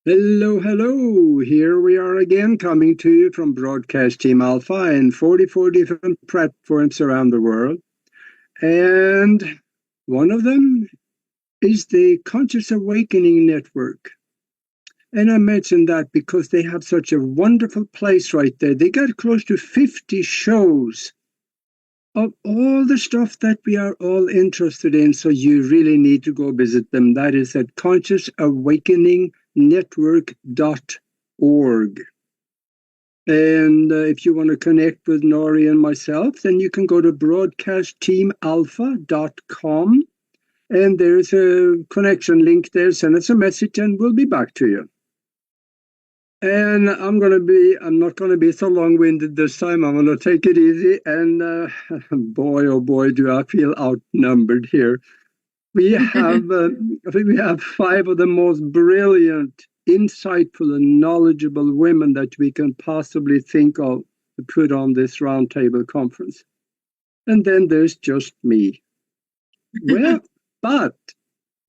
Hello, hello. Here we are again, coming to you from Broadcast Team Alpha and 44 different platforms around the world. And one of them is the Conscious Awakening Network. And I mentioned that because they have such a wonderful place right there. They got close to 50 shows of all the stuff that we are all interested in. So you really need to go visit them. That is at consciousawakeningnetwork.org. And if you want to connect with Nori and myself, then you can go to broadcastteamalpha.com. And there's a connection link there. Send us a message and we'll be back to you. And I'm not going to be so long-winded this time. I'm going to take it easy. And boy, oh boy, do I feel outnumbered here. We have, I think we have 5 of the most brilliant, insightful, and knowledgeable women that we can possibly think of to put on this roundtable conference. And then there's just me. Well, but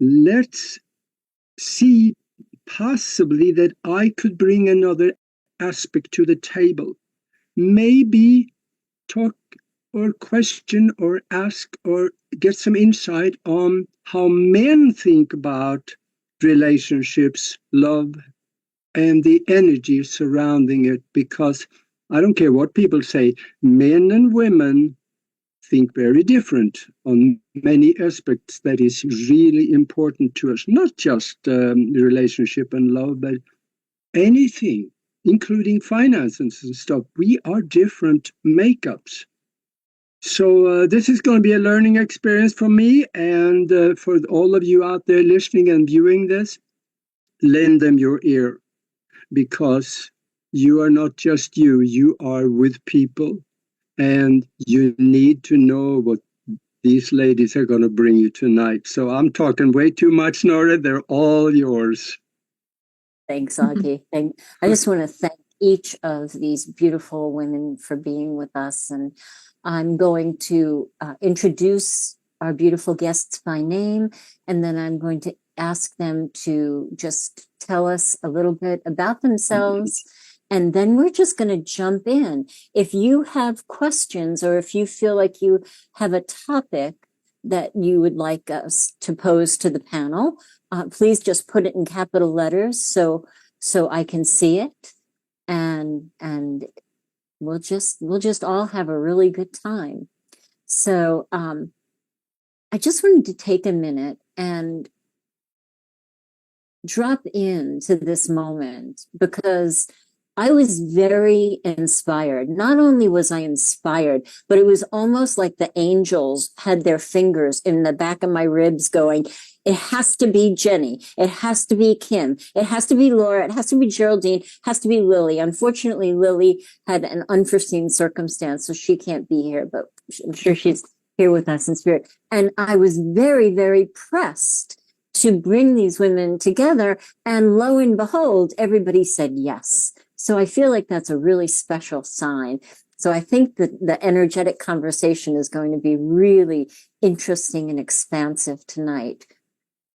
let's see possibly that I could bring another aspect to the table. Maybe talk or question or ask or get some insight on how men think about relationships, love, and the energy surrounding it. Because I don't care what people say, men and women think very different on many aspects that is really important to us. Not just relationship and love, but anything, including finances and stuff. We are different makeups. So this is going to be a learning experience for me and for all of you out there listening and viewing this. Lend them your ear, because you are not just you. You are with people. And you need to know what these ladies are going to bring you tonight. So I'm talking way too much, Nora. They're all yours. Thanks, Augie. I just want to thank each of these beautiful women for being with us. And I'm going to introduce our beautiful guests by name, and then I'm going to ask them to just tell us a little bit about themselves. And then we're just going to jump in. If you have questions, or if you feel like you have a topic that you would like us to pose to the panel, please just put it in capital letters so I can see it, and we'll just all have a really good time. So I just wanted to take a minute and drop into this moment, because I was very inspired. Not only was I inspired, but it was almost like the angels had their fingers in the back of my ribs going, it has to be Jenny. It has to be Kim. It has to be Laura. It has to be Geraldine. It has to be Lily. Unfortunately, Lily had an unforeseen circumstance, so she can't be here, but I'm sure she's here with us in spirit. And I was very, very pressed to bring these women together. And lo and behold, everybody said yes. So I feel like that's a really special sign. So I think that the energetic conversation is going to be really interesting and expansive tonight.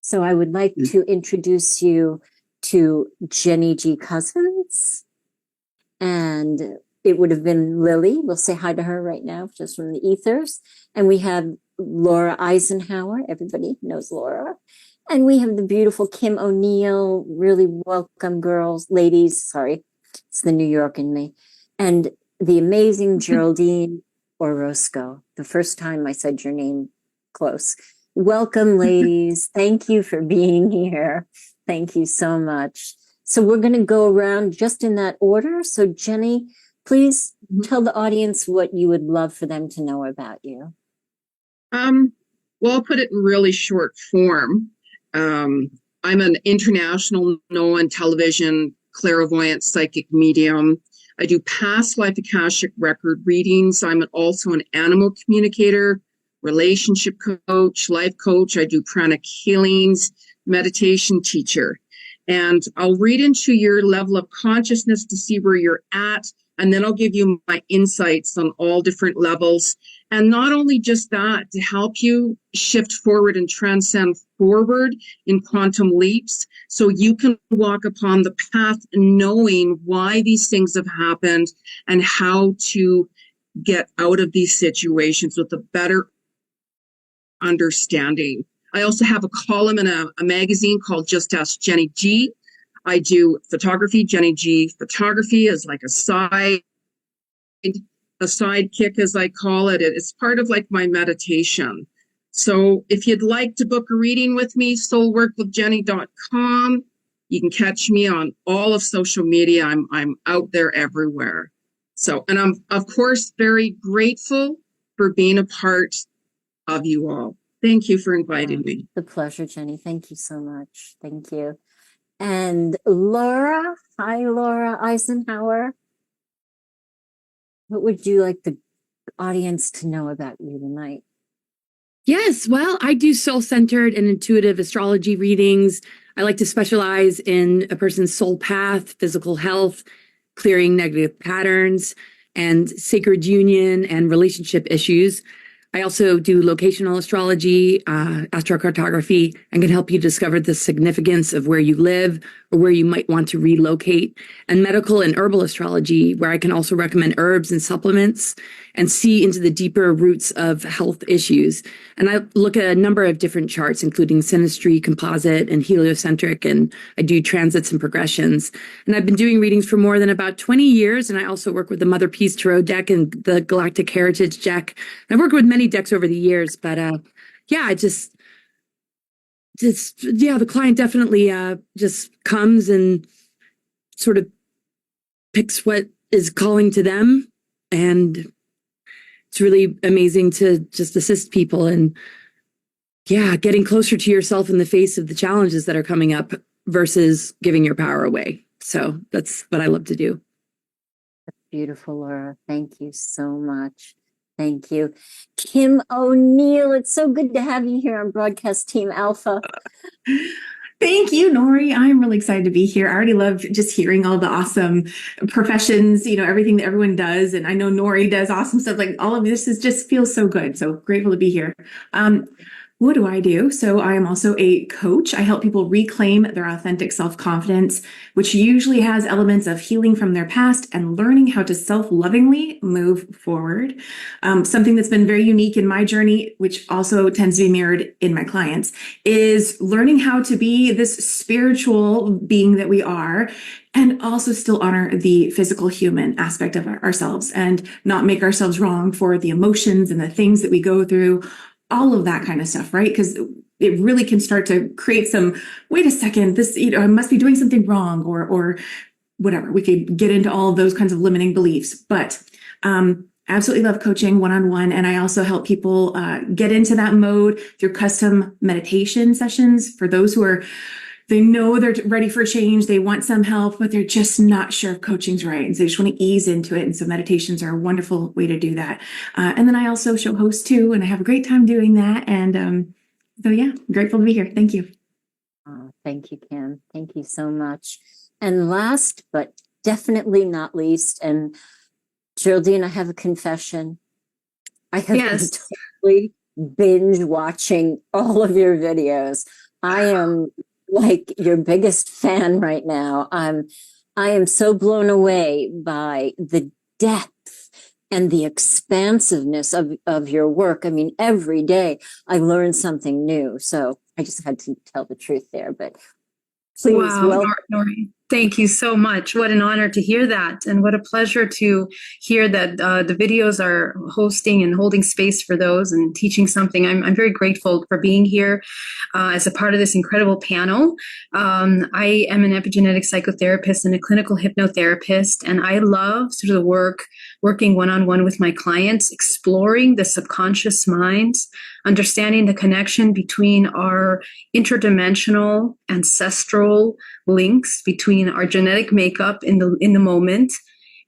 So I would like to introduce you to Jenny G. Cousins. And it would have been Lily. We'll say hi to her right now, just from the ethers. And we have Laura Eisenhower. Everybody knows Laura. And we have the beautiful Kim O'Neill. Really welcome, ladies. Sorry, it's the New York in me. And the amazing Geraldine Orozco. The first time I said your name close. Welcome, ladies. Thank you for being here. Thank you so much. So we're going to go around just in that order. So Jenny, please tell the audience what you would love for them to know about you. Well, I'll put it in really short form. I'm an international known television clairvoyant psychic medium. I do past life Akashic record readings. I'm also an animal communicator, relationship coach, life coach. I do pranic healings, meditation teacher. And I'll read into your level of consciousness to see where you're at. And then I'll give you my insights on all different levels. And not only just that, to help you shift forward and transcend forward in quantum leaps so you can walk upon the path knowing why these things have happened and how to get out of these situations with a better understanding. I also have a column in a magazine called Just Ask Jenny G. I do photography. Jenny G photography is like a sidekick, as I call it. It's part of like my meditation. So if you'd like to book a reading with me, soulworkwithjenny.com. You can catch me on all of social media. I'm out there everywhere. So, and I'm of course very grateful for being a part of you all. Thank you for inviting me. The pleasure, Jenny. Thank you so much. Thank you. And Laura, hi, Laura Eisenhower. What would you like the audience to know about you tonight? Yes, well, I do soul-centered and intuitive astrology readings. I like to specialize in a person's soul path, physical health, clearing negative patterns, and sacred union and relationship issues. I also do locational astrology, astrocartography, and can help you discover the significance of where you live or where you might want to relocate, and medical and herbal astrology, where I can also recommend herbs and supplements and see into the deeper roots of health issues. And I look at a number of different charts, including synastry, composite, and heliocentric, and I do transits and progressions. And I've been doing readings for more than about 20 years, and I also work with the Mother Peace Tarot deck and the Galactic Heritage deck. I've worked with many decks over the years, but yeah, the client definitely just comes and sort of picks what is calling to them, and it's really amazing to just assist people and getting closer to yourself in the face of the challenges that are coming up versus giving your power away. So that's what I love to do. Beautiful, Laura. Thank you so much. Thank you. Kim O'Neill, it's so good to have you here on Broadcast Team Alpha. Thank you, Nori. I'm really excited to be here. I already love just hearing all the awesome professions, everything that everyone does. And I know Nori does awesome stuff. Like all of this just feels so good. So grateful to be here. What do I do? So I am also a coach. I help people reclaim their authentic self-confidence, which usually has elements of healing from their past and learning how to self-lovingly move forward. Something that's been very unique in my journey, which also tends to be mirrored in my clients, is learning how to be this spiritual being that we are, and also still honor the physical human aspect of ourselves and not make ourselves wrong for the emotions and the things that we go through. All of that kind of stuff, right? Because it really can start to create some, wait a second, this, I must be doing something wrong or whatever. We could get into all of those kinds of limiting beliefs, but absolutely love coaching one-on-one. And I also help people get into that mode through custom meditation sessions for those who they know they're ready for change. They want some help, but they're just not sure if coaching's right. And so they just want to ease into it. And so meditations are a wonderful way to do that. And then I also show host too, and I have a great time doing that. And so, yeah, grateful to be here. Thank you. Oh, thank you, Kim. Thank you so much. And last, but definitely not least, and Geraldine, I have a confession. I have been totally binge watching all of your videos. I am like your biggest fan right now. I am so blown away by the depth and the expansiveness of your work. I mean, every day I learn something new. So I just had to tell the truth there, but please. Wow, Nori, thank you so much. What an honor to hear that. And what a pleasure to hear that the videos are hosting and holding space for those and teaching something. I'm very grateful for being here as a part of this incredible panel. I am an epigenetic psychotherapist and a clinical hypnotherapist, and I love sort of the working one-on-one with my clients, exploring the subconscious minds, understanding the connection between our interdimensional ancestral links between our genetic makeup in the moment,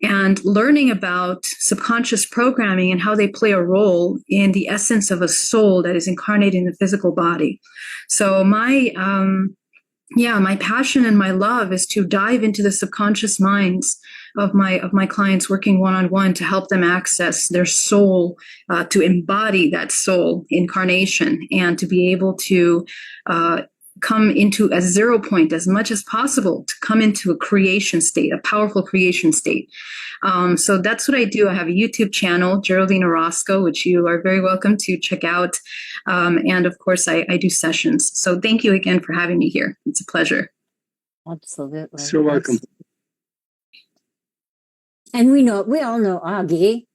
and learning about subconscious programming and how they play a role in the essence of a soul that is incarnated in the physical body. So my Yeah, my passion and my love is to dive into the subconscious minds of my clients, working one-on-one to help them access their soul, to embody that soul incarnation, and to be able to come into a 0 point as much as possible, to come into a creation state, a powerful creation state. So that's what I do. I have a YouTube channel, Geraldine Orozco, which you are very welcome to check out. And of course, I do sessions. So thank you again for having me here. It's a pleasure. Absolutely. So welcome. And we all know Augie.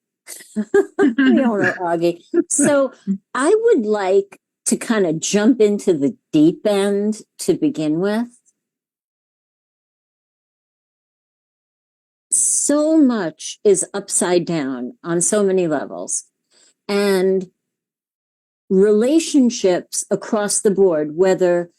We all know Augie. So I would like to kind of jump into the deep end to begin with. So much is upside down on so many levels. And relationships across the board, whether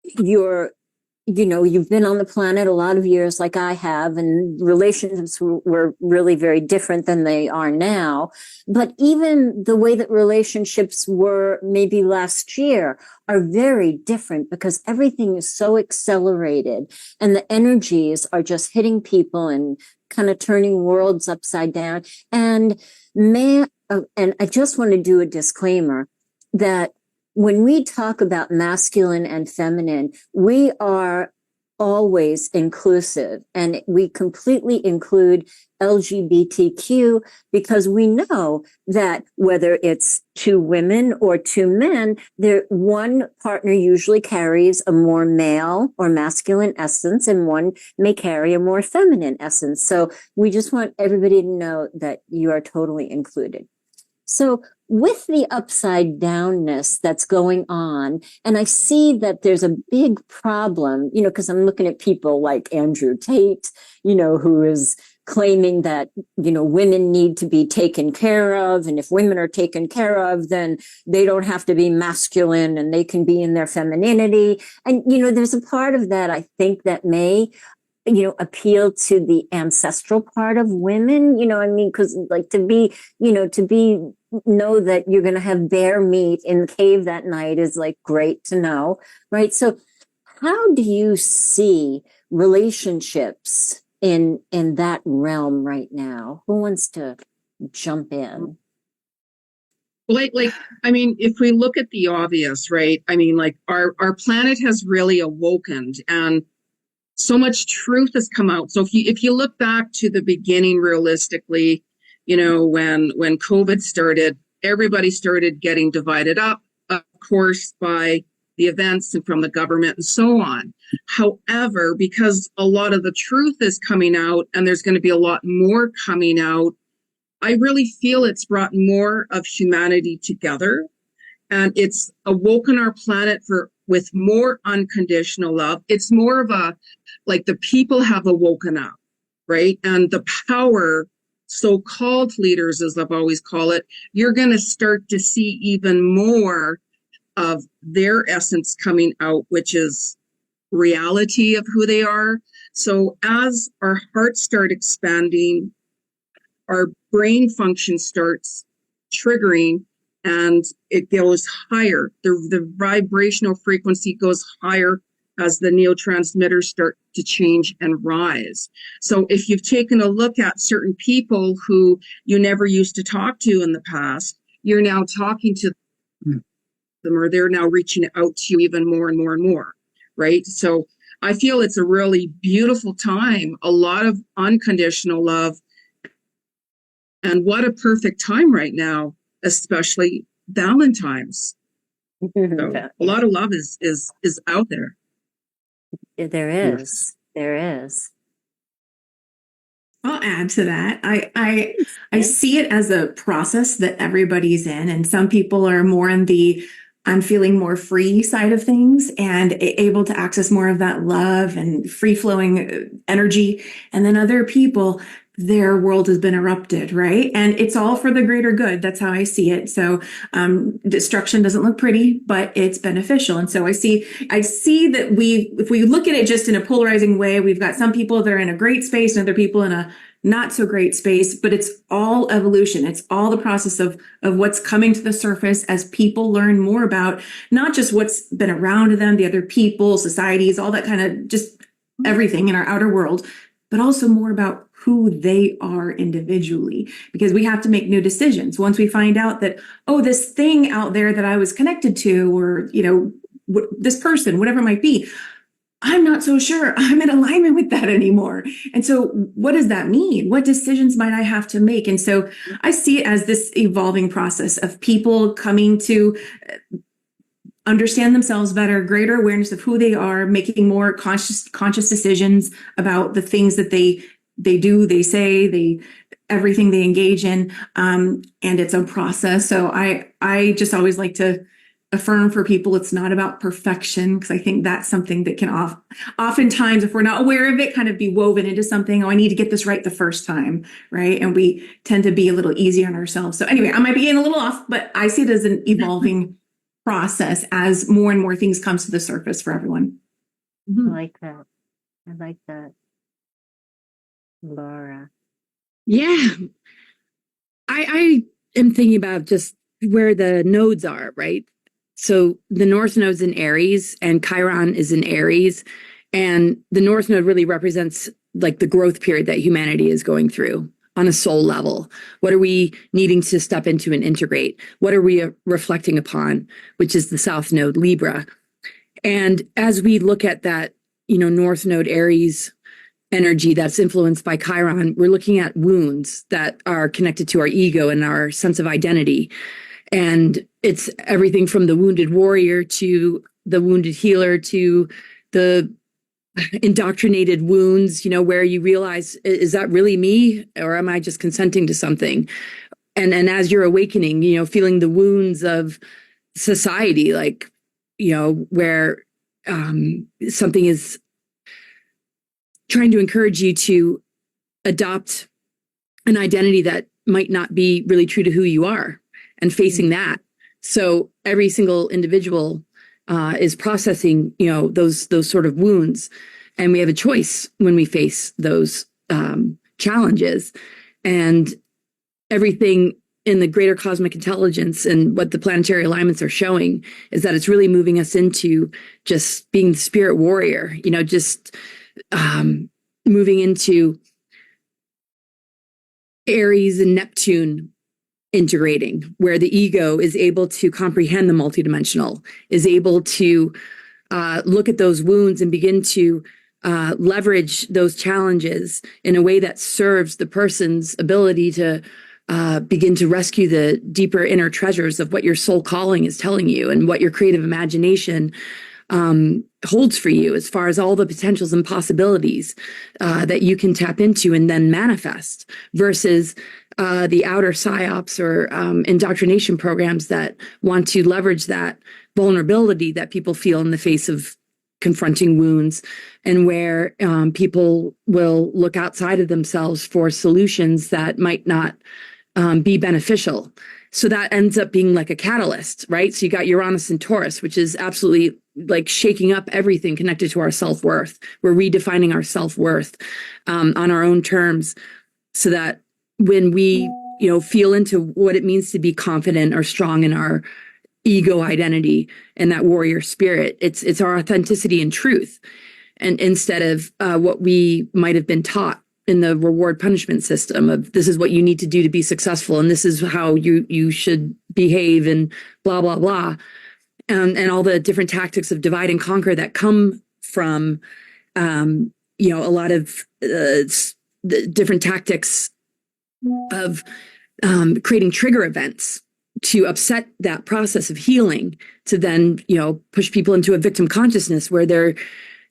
you've been on the planet a lot of years like I have, and relationships were really very different than they are now. But even the way that relationships were maybe last year are very different because everything is so accelerated and the energies are just hitting people and kind of turning worlds upside down. And and I just want to do a disclaimer that when we talk about masculine and feminine, we are always inclusive, and we completely include LGBTQ because we know that whether it's two women or two men, one partner usually carries a more male or masculine essence and one may carry a more feminine essence. So we just want everybody to know that you are totally included. So with the upside downness that's going on, and I see that there's a big problem, because I'm looking at people like Andrew Tate, who is claiming that, women need to be taken care of. And if women are taken care of, then they don't have to be masculine and they can be in their femininity. And, there's a part of that, I think, that may appeal to the ancestral part of women, because like to know that you're going to have bear meat in the cave that night is like great to know, right? So how do you see relationships in that realm right now? Who wants to jump in? If we look at the obvious, right? Our planet has really awoken, and so much truth has come out. So if you look back to the beginning, realistically, when COVID started, everybody started getting divided up, of course, by the events and from the government and so on. However, because a lot of the truth is coming out and there's going to be a lot more coming out, I really feel it's brought more of humanity together, and it's awoken our planet with more unconditional love. It's more of the people have awoken up, right? And the power, so-called leaders, as I've always called it, you're going to start to see even more of their essence coming out, which is reality of who they are. So as our hearts start expanding, our brain function starts triggering, and it goes higher. The vibrational frequency goes higher as the neurotransmitters start to change and rise. So if you've taken a look at certain people who you never used to talk to in the past, you're now talking to them, or they're now reaching out to you even more and more and more, right? So I feel it's a really beautiful time, a lot of unconditional love. And what a perfect time right now, especially Valentine's. So a lot of love is out there. There is. There is. I'll add to that. I see it as a process that everybody's in, and some people are more in the I'm feeling more free side of things and able to access more of that love and free flowing energy. And then other people, their world has been erupted, right? And it's all for the greater good. That's how I see it. So destruction doesn't look pretty, but it's beneficial. And so I see that if we look at it just in a polarizing way, we've got some people that are in a great space and other people in a not so great space, but it's all evolution. It's all the process of what's coming to the surface as people learn more about not just what's been around them, the other people, societies, all that kind of just everything in our outer world, but also more about who they are individually, because we have to make new decisions. Once we find out that, oh, this thing out there that I was connected to, or, this person, whatever it might be, I'm not so sure I'm in alignment with that anymore. And so what does that mean? What decisions might I have to make? And so I see it as this evolving process of people coming to understand themselves better, greater awareness of who they are, making more conscious decisions about the things that they do, they say, everything they engage in. And it's a process. So I just always like to affirm for people, it's not about perfection, because I think that's something that can oftentimes, if we're not aware of it, kind of be woven into something. Oh, I need to get this right the first time, right? And we tend to be a little easier on ourselves. So anyway, I might be getting a little off, but I see it as an evolving process as more and more things comes to the surface for everyone. I like that. I like that. Laura. Yeah. I am thinking about just where the nodes are, right? So the North Node's in Aries and Chiron is in Aries. And the North Node really represents like the growth period that humanity is going through on a soul level. What are we needing to step into and integrate? What are we reflecting upon, which is the South Node, Libra. And as we look at that, North Node, Aries energy that's influenced by Chiron, we're looking at wounds that are connected to our ego and our sense of identity. And it's everything from the wounded warrior to the wounded healer to the indoctrinated wounds, where you realize, is that really me, or am I just consenting to something? And as you're awakening, feeling the wounds of society, like, where something is trying to encourage you to adopt an identity that might not be really true to who you are, and facing that. So every single individual is processing, those sort of wounds. And we have a choice when we face those challenges. And everything in the greater cosmic intelligence and what the planetary alignments are showing is that it's really moving us into just being the spirit warrior, just moving into Aries and Neptune integrating, where the ego is able to comprehend the multidimensional, is able to look at those wounds and begin to leverage those challenges in a way that serves the person's ability to begin to rescue the deeper inner treasures of what your soul calling is telling you and what your creative imagination holds for you, as far as all the potentials and possibilities that you can tap into and then manifest, versus the outer psyops or indoctrination programs that want to leverage that vulnerability that people feel in the face of confronting wounds, and where people will look outside of themselves for solutions that might not be beneficial. So that ends up being like a catalyst, right? So you got Uranus and Taurus, which is absolutely like shaking up everything connected to our self-worth. We're redefining our self-worth on our own terms, so that when we, feel into what it means to be confident or strong in our ego identity and that warrior spirit, it's our authenticity and truth. And instead of what we might have been taught in the reward punishment system of, this is what you need to do to be successful, and this is how you should behave, and blah, blah, blah. And all the different tactics of divide and conquer that come from, a lot of the different tactics of creating trigger events to upset that process of healing, to then, push people into a victim consciousness where they're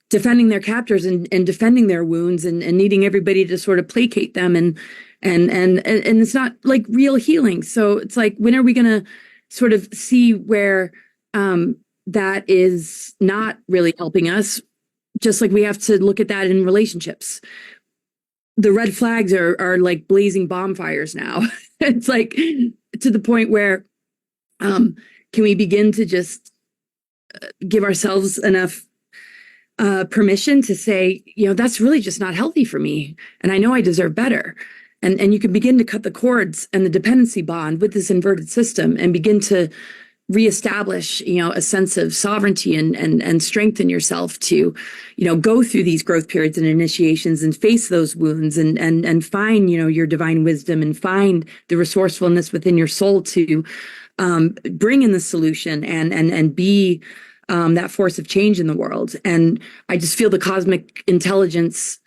defending their captors and defending their wounds and needing everybody to sort of placate them. And it's not like real healing. So it's like, when are we going to sort of see where that is not really helping us? Just like we have to look at that in relationships. the red flags are like blazing bonfires now. It's like to the point where can we begin to just give ourselves enough permission to say, that's really just not healthy for me. And I know I deserve better. And you can begin to cut the cords and the dependency bond with this inverted system and begin to reestablish, a sense of sovereignty and strengthen yourself to, go through these growth periods and initiations and face those wounds and find, your divine wisdom and find the resourcefulness within your soul to bring in the solution and be that force of change in the world. And I just feel the cosmic intelligence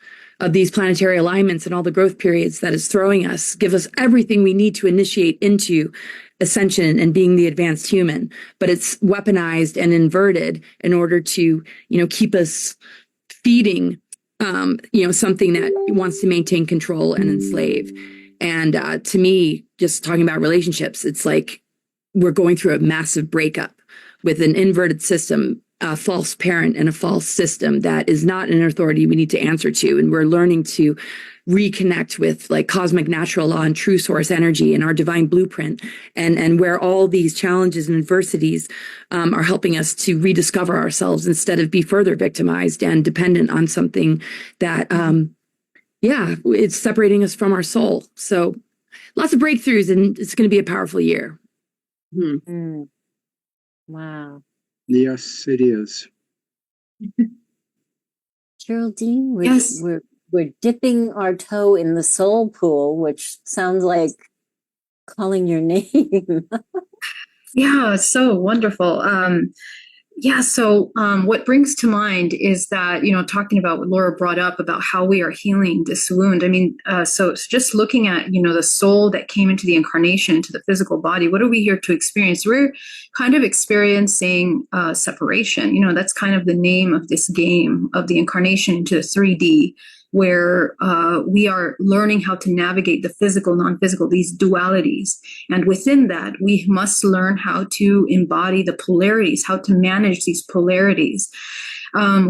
of these planetary alignments and all the growth periods that is throwing us, give us everything we need to initiate into ascension and being the advanced human. But it's weaponized and inverted in order to, keep us feeding, something that wants to maintain control and enslave. And to me, just talking about relationships, it's like we're going through a massive breakup with an inverted system, a false parent and a false system that is not an authority we need to answer to. And we're learning to reconnect with like cosmic natural law and true source energy and our divine blueprint, and where all these challenges and adversities are helping us to rediscover ourselves instead of be further victimized and dependent on something that, it's separating us from our soul. So lots of breakthroughs, and it's going to be a powerful year. Wow. Yes, it is. Geraldine, Yes. we're dipping our toe in the soul pool, which sounds like calling your name. Yeah, so wonderful. So what brings to mind is that, talking about what Laura brought up about how we are healing this wound. I mean, so it's just looking at, the soul that came into the incarnation, into the physical body. What are we here to experience? We're kind of experiencing separation. That's kind of the name of this game of the incarnation into 3D, where we are learning how to navigate the physical, non-physical, these dualities. And within that, we must learn how to embody the polarities, how to manage these polarities.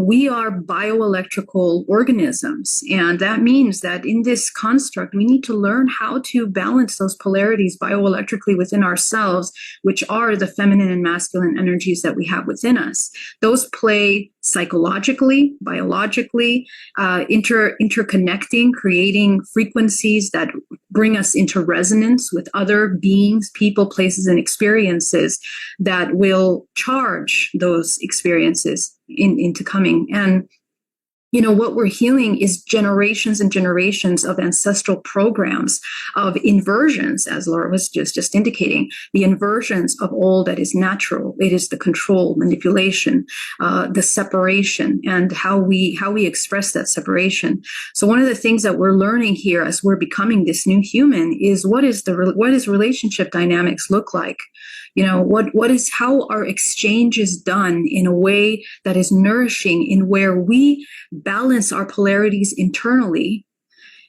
We are bioelectrical organisms, and that means that in this construct, we need to learn how to balance those polarities bioelectrically within ourselves, which are the feminine and masculine energies that we have within us. Those play psychologically, biologically, interconnecting, creating frequencies that bring us into resonance with other beings, people, places, and experiences that will charge those experiences into coming. And what we're healing is generations and generations of ancestral programs of inversions, as Laura was just indicating, the inversions of all that is natural. It is the control, manipulation, the separation, and how we express that separation. So one of the things that we're learning here as we're becoming this new human is what is relationship dynamics look like? How our exchange is done in a way that is nourishing, in where we balance our polarities internally.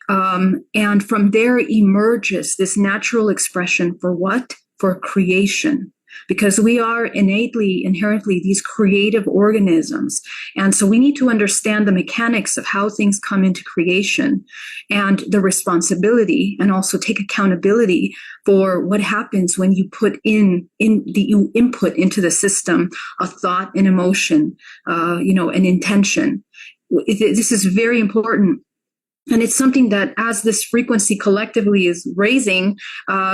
And from there emerges this natural expression for what? For creation. Because we are inherently these creative organisms. And so we need to understand the mechanics of how things come into creation and the responsibility, and also take accountability for what happens when you put you input into the system a thought, an emotion, an intention. This is very important. And it's something that as this frequency collectively is raising,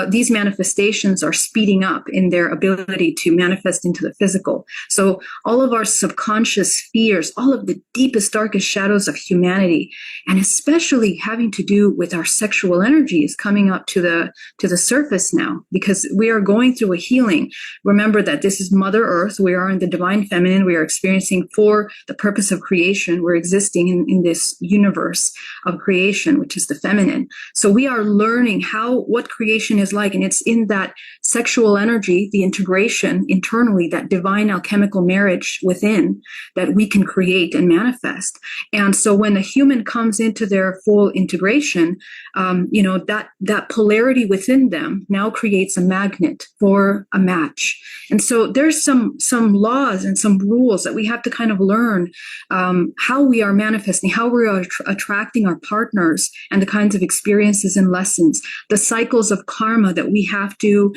these manifestations are speeding up in their ability to manifest into the physical. So all of our subconscious fears, all of the deepest, darkest shadows of humanity, and especially having to do with our sexual energy, is coming up to the surface now, because we are going through a healing. Remember that this is Mother Earth. We are in the divine feminine. We are experiencing for the purpose of creation. We're existing in this universe of creation, which is the feminine. So we are learning what creation is like, and it's in that sexual energy, the integration internally, that divine alchemical marriage within, that we can create and manifest. And so when the human comes into their full integration, that polarity within them now creates a magnet for a match. And so there's some laws and some rules that we have to kind of learn, how we are manifesting, how we are attracting our partners and the kinds of experiences and lessons, the cycles of karma that we have to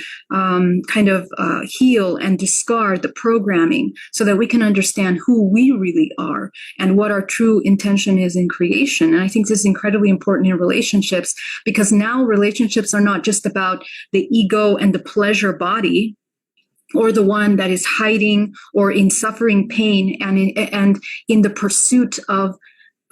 heal and discard the programming so that we can understand who we really are and what our true intention is in creation. And I think this is incredibly important in relationships, because now relationships are not just about the ego and the pleasure body, or the one that is hiding or in suffering pain and in the pursuit of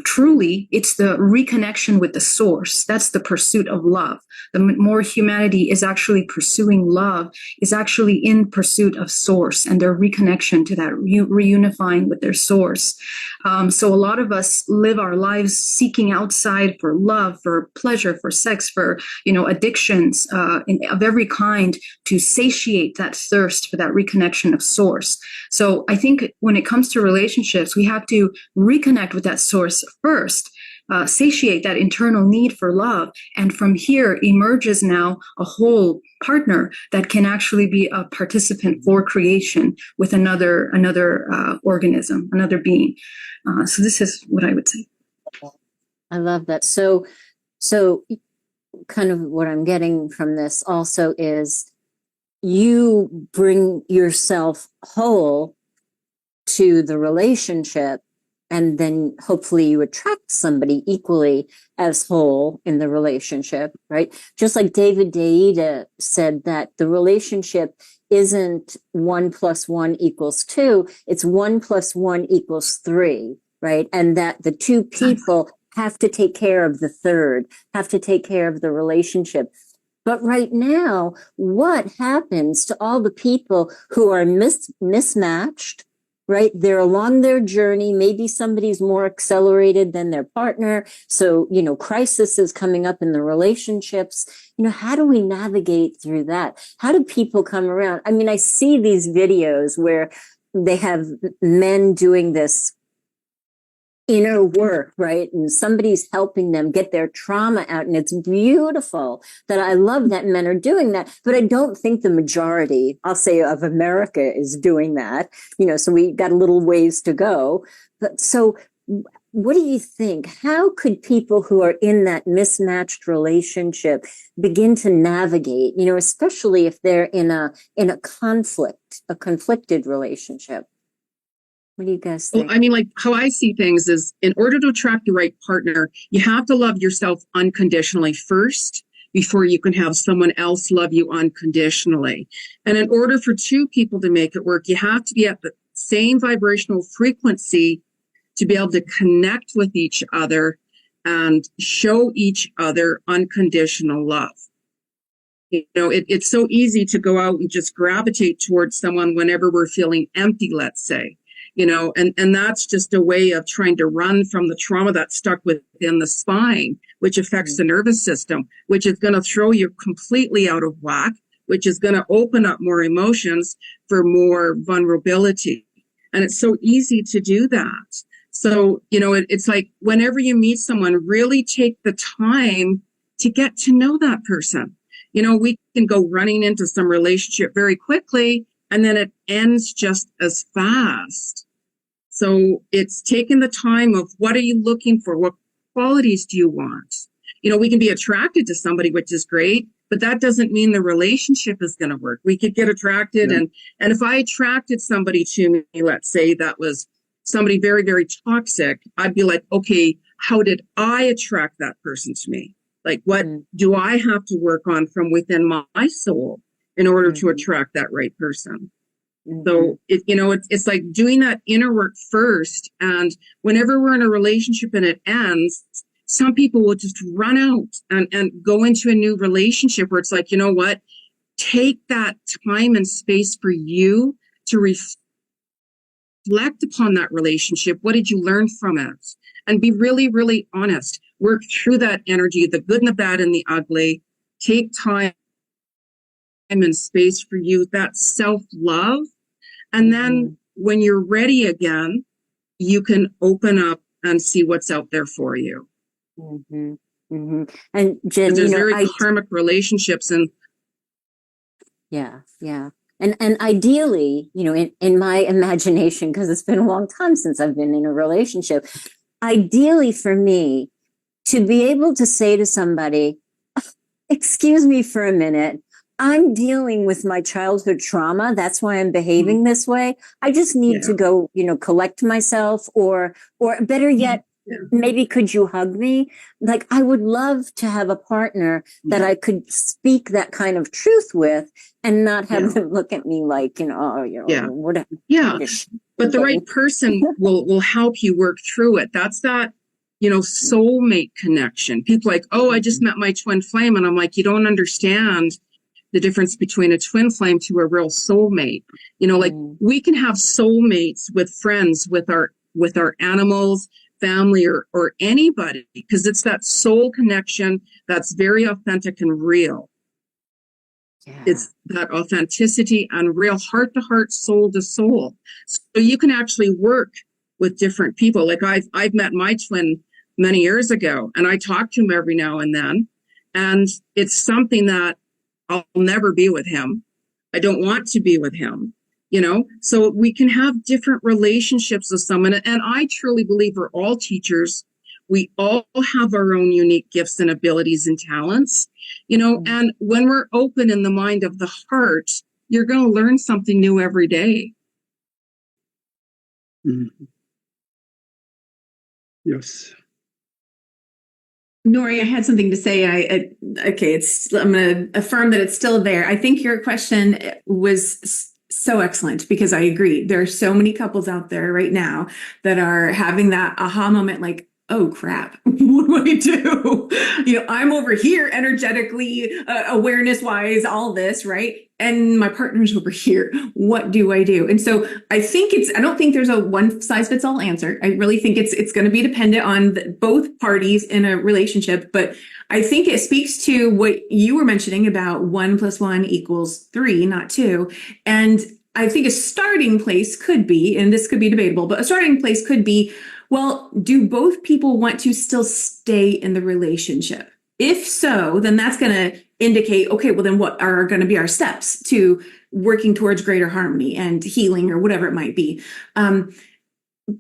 truly, it's the reconnection with the source. That's the pursuit of love. The more humanity is actually pursuing love, is actually in pursuit of source and their reconnection to that, reunifying with their source. So a lot of us live our lives seeking outside for love, for pleasure, for sex, for, addictions of every kind to satiate that thirst for that reconnection of source. So I think when it comes to relationships, we have to reconnect with that source first, satiate that internal need for love. And from here emerges now a whole partner that can actually be a participant for creation with another organism, another being. So this is what I would say. I love that. So kind of what I'm getting from this also is you bring yourself whole to the relationship, and then hopefully you attract somebody equally as whole in the relationship, right? Just like David Deida said that the relationship isn't 1 + 1 = 2, it's 1 + 1 = 3, right? And that the two people have to take care of the third, have to take care of the relationship. But right now, what happens to all the people who are mismatched, right? They're along their journey. Maybe somebody's more accelerated than their partner. So, crisis is coming up in the relationships. How do we navigate through that? How do people come around? I mean, I see these videos where they have men doing this inner work, right? And somebody's helping them get their trauma out. And it's beautiful that I love that men are doing that. But I don't think the majority, I'll say, of America is doing that. So we got a little ways to go. But so what do you think? How could people who are in that mismatched relationship begin to navigate, especially if they're in a conflicted relationship? What do you guys think? Well, I mean, like how I see things is in order to attract the right partner, you have to love yourself unconditionally first before you can have someone else love you unconditionally. And in order for two people to make it work, you have to be at the same vibrational frequency to be able to connect with each other and show each other unconditional love. It's so easy to go out and just gravitate towards someone whenever we're feeling empty, let's say. And that's just a way of trying to run from the trauma that's stuck within the spine, which affects the nervous system, which is going to throw you completely out of whack, which is going to open up more emotions for more vulnerability. And it's so easy to do that. So, it's like whenever you meet someone, really take the time to get to know that person. We can go running into some relationship very quickly, and then it ends just as fast. So it's taking the time of what are you looking for? What qualities do you want? We can be attracted to somebody, which is great, but that doesn't mean the relationship is going to work. We could get attracted. Yeah. And if I attracted somebody to me, let's say that was somebody very, very toxic, I'd be like, okay, how did I attract that person to me? Like, what do I have to work on from within my soul in order to attract that right person? So it's like doing that inner work first. And whenever we're in a relationship and it ends, some people will just run out and go into a new relationship where it's like, you know what? Take that time and space for you to reflect upon that relationship. What did you learn from it? And be really, really honest. Work through that energy, the good and the bad and the ugly. Take time and space for you, that self-love. And then when you're ready again, you can open up and see what's out there for you. And Jen, there's very karmic relationships, and yeah. And ideally, in my imagination, because it's been a long time since I've been in a relationship, ideally for me, to be able to say to somebody, excuse me for a minute, I'm dealing with my childhood trauma. That's why I'm behaving this way. I just need to go, collect myself, or better yet, maybe could you hug me? Like, I would love to have a partner that I could speak that kind of truth with and not have them look at me like, whatever. Yeah. But the right person will help you work through it. That's that, soulmate connection. People like, oh, I just met my twin flame. And I'm like, you don't understand the difference between a twin flame to a real soulmate. Like we can have soulmates with friends, with our animals, family, or anybody, because it's that soul connection that's very authentic and real. Yeah. It's that authenticity and real heart to heart, soul to soul. So you can actually work with different people. Like I've met my twin many years ago, and I talk to him every now and then. And it's something that I'll never be with him. I don't want to be with him, so we can have different relationships with someone. And I truly believe we're all teachers. We all have our own unique gifts and abilities and talents, and when we're open in the mind of the heart, you're going to learn something new every day. Mm-hmm. Yes. Nori, I had something to say. I'm going to affirm that it's still there. I think your question was so excellent, because I agree. There are so many couples out there right now that are having that aha moment, like, oh crap, what do I do? I'm over here energetically, awareness wise, all this, right? And my partner's over here. What do I do? And so I don't think there's a one size fits all answer. I really think it's going to be dependent on both parties in a relationship. But I think it speaks to what you were mentioning about 1 + 1 = 3, not 2. And I think a starting place could be, and this could be debatable, but a starting place could be, well, do both people want to still stay in the relationship? If so, then that's going to indicate, okay, well, then what are going to be our steps to working towards greater harmony and healing, or whatever it might be?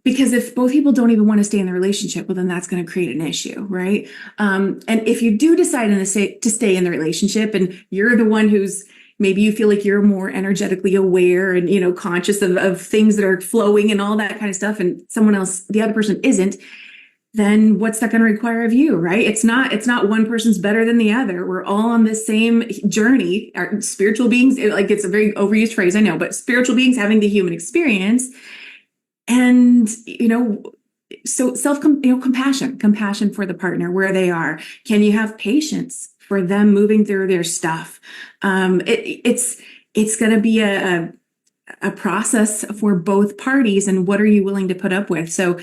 Because if both people don't even want to stay in the relationship, well, then that's going to create an issue, right? And if you do decide to stay in the relationship, and you're the one who's, maybe you feel like you're more energetically aware and, conscious of things that are flowing and all that kind of stuff, and someone else, the other person isn't, then what's that going to require of you, right? It's not one person's better than the other. We're all on this same journey. Our spiritual beings, like, it's a very overused phrase, I know, but spiritual beings having the human experience. And, so compassion for the partner where they are. Can you have patience for them moving through their stuff? It's going to be a process for both parties, and what are you willing to put up with? So,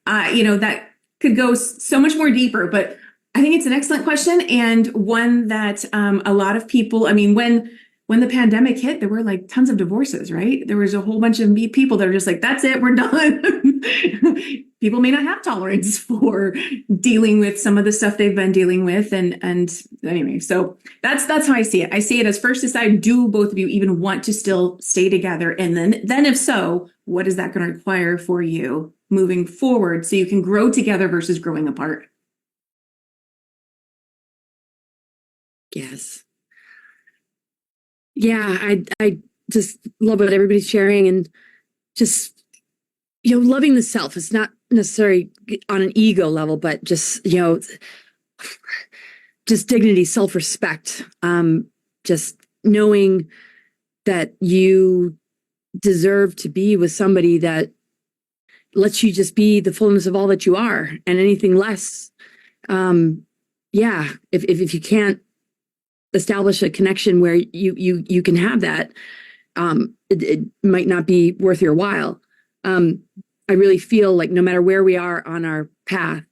that could go so much more deeper, but I think it's an excellent question, and one that a lot of people, when the pandemic hit, there were like tons of divorces, right? There was a whole bunch of people that are just like, that's it, we're done. People may not have tolerance for dealing with some of the stuff they've been dealing with. And anyway, so that's how I see it. I see it as, first decide, do both of you even want to still stay together? And then if so, what is that going to require for you moving forward so you can grow together versus growing apart? Yes. Yeah, I just love what everybody's sharing, and just, loving the self. It's not necessarily on an ego level, but just, just dignity, self-respect, just knowing that you deserve to be with somebody that lets you just be the fullness of all that you are, and anything less. If you can't establish a connection where you can have that, it might not be worth your while. I really feel like no matter where we are on our path,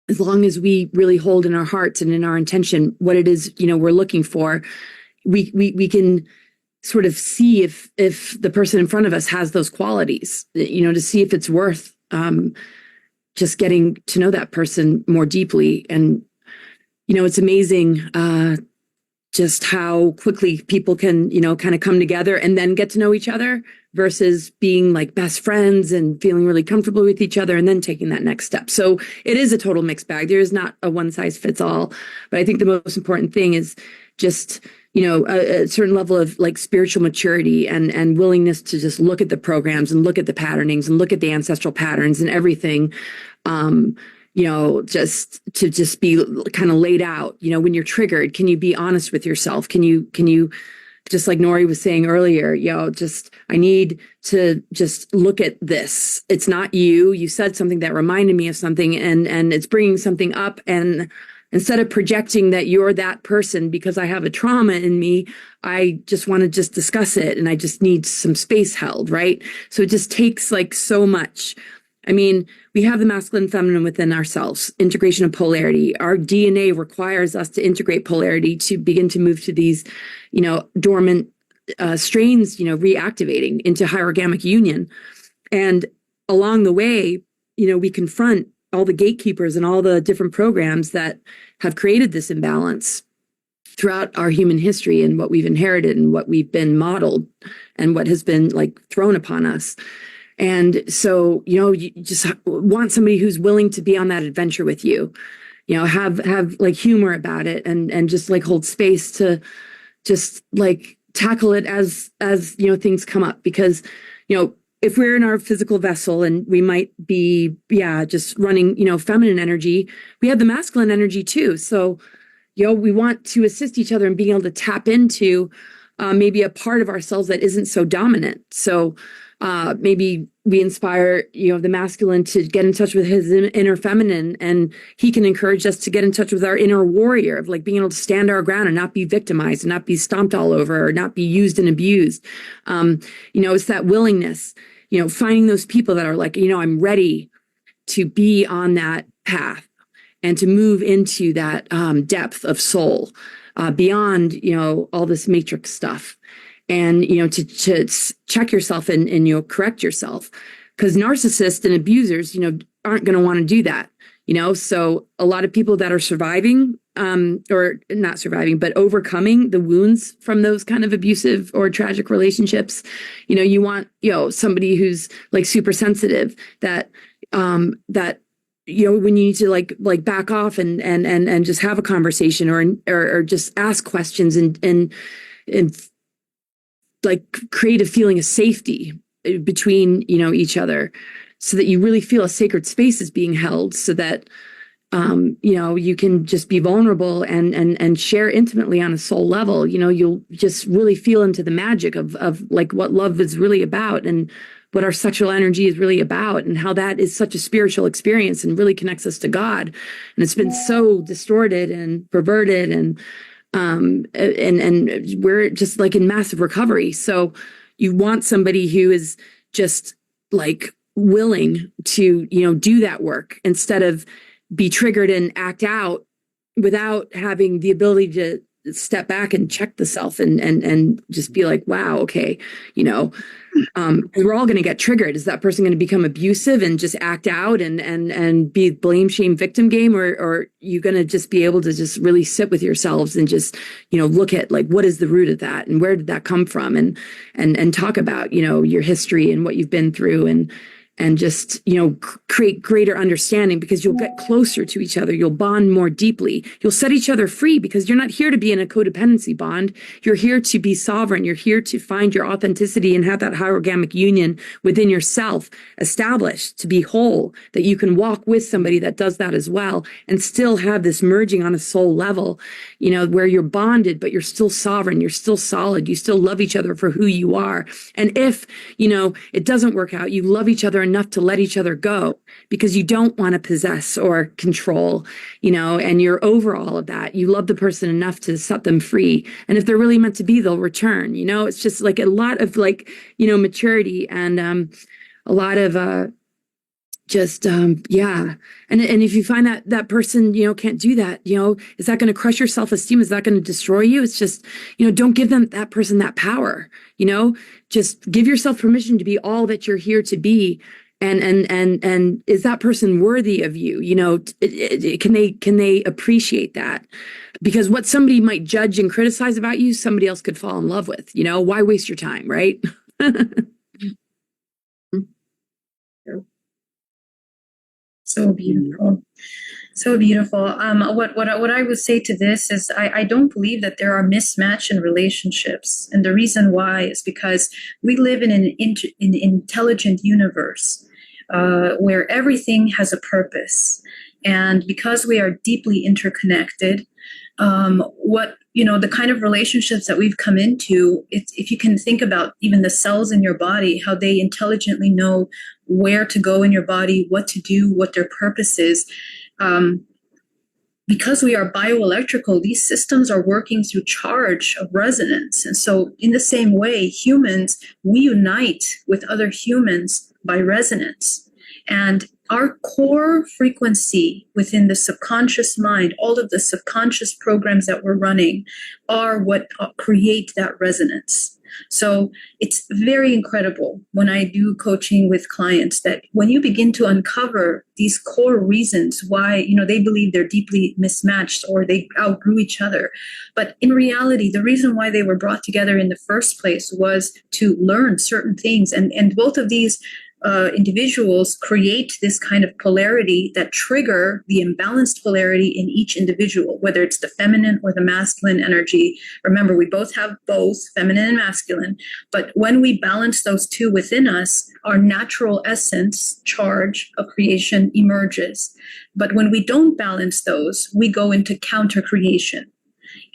as long as we really hold in our hearts and in our intention what it is, we're looking for, we can sort of see if the person in front of us has those qualities, to see if it's worth just getting to know that person more deeply. And, it's amazing. just how quickly people can, kind of come together and then get to know each other versus being like best friends and feeling really comfortable with each other and then taking that next step. So it is a total mixed bag. There is not a one size fits all. But I think the most important thing is just, a certain level of like spiritual maturity and willingness to just look at the programs and look at the patternings and look at the ancestral patterns and everything. Just to be kind of laid out, when you're triggered, can you be honest with yourself? Can you, just like Nori was saying earlier, I need to just look at this. It's not you. You said something that reminded me of something and it's bringing something up. And instead of projecting that you're that person because I have a trauma in me, I just want to just discuss it. And I just need some space held, right? So it just takes like so much. I mean, we have the masculine and feminine within ourselves, integration of polarity. Our DNA requires us to integrate polarity to begin to move to these, dormant strains, reactivating into hierogamic union. And along the way, we confront all the gatekeepers and all the different programs that have created this imbalance throughout our human history and what we've inherited and what we've been modeled and what has been like thrown upon us. And so, you just want somebody who's willing to be on that adventure with you, have like humor about it and just like hold space to just like tackle it as, things come up because, if we're in our physical vessel and we might be, just running, feminine energy, we have the masculine energy too. So, we want to assist each other in being able to tap into maybe a part of ourselves that isn't so dominant. So, maybe we inspire, the masculine to get in touch with his inner feminine, and he can encourage us to get in touch with our inner warrior of like being able to stand our ground and not be victimized and not be stomped all over or not be used and abused. It's that willingness, finding those people that are like, I'm ready to be on that path and to move into that depth of soul beyond, all this matrix stuff. And, to check yourself and correct yourself, because narcissists and abusers, aren't going to want to do that, so a lot of people that are surviving or not surviving, but overcoming the wounds from those kind of abusive or tragic relationships, you want, somebody who's like super sensitive that when you need to like back off and just have a conversation or just ask questions and like create a feeling of safety between, each other so that you really feel a sacred space is being held so that, you can just be vulnerable and share intimately on a soul level. You'll just really feel into the magic of like what love is really about and what our sexual energy is really about and how that is such a spiritual experience and really connects us to God. And it's been so distorted and perverted and we're just like in massive recovery. So you want somebody who is just like willing to, do that work instead of be triggered and act out without having the ability to step back and check the self and just be like, wow, okay, we're all going to get triggered. Is that person going to become abusive and just act out and be blame, shame, victim game? Or you going to just be able to just really sit with yourselves and just, look at like, what is the root of that and where did that come from? And talk about, your history and what you've been through and just, create greater understanding because you'll get closer to each other. You'll bond more deeply. You'll set each other free because you're not here to be in a codependency bond. You're here to be sovereign. You're here to find your authenticity and have that hierogamic union within yourself established to be whole, that you can walk with somebody that does that as well and still have this merging on a soul level, where you're bonded, but you're still sovereign. You're still solid. You still love each other for who you are. And if, it doesn't work out, you love each other enough to let each other go because you don't want to possess or control, and you're over all of that. You love the person enough to set them free. And if they're really meant to be, they'll return, it's just like a lot of like, maturity and a lot of yeah. And if you find that person, can't do that, is that going to crush your self-esteem? Is that going to destroy you? It's just, don't give that person that power, just give yourself permission to be all that you're here to be and is that person worthy of you? You know, can they appreciate that? Because what somebody might judge and criticize about you, somebody else could fall in love with. You know, why waste your time, right? So beautiful. So beautiful. What I would say to this is I don't believe that there are mismatch in relationships. And the reason why is because we live in an intelligent universe where everything has a purpose. And because we are deeply interconnected, the kind of relationships that we've come into, if you can think about even the cells in your body, how they intelligently know where to go in your body, what to do, what their purpose is. Because we are bioelectrical, these systems are working through charge of resonance. And so in the same way, humans, we unite with other humans by resonance. And our core frequency within the subconscious mind, all of the subconscious programs that we're running are what create that resonance. So it's very incredible when I do coaching with clients that when you begin to uncover these core reasons why, they believe they're deeply mismatched or they outgrew each other. But in reality, the reason why they were brought together in the first place was to learn certain things. And both of these individuals create this kind of polarity that trigger the imbalanced polarity in each individual, whether it's the feminine or the masculine energy. Remember, we both have both feminine and masculine, but when we balance those two within us, our natural essence, charge of creation emerges. But when we don't balance those, we go into counter creation.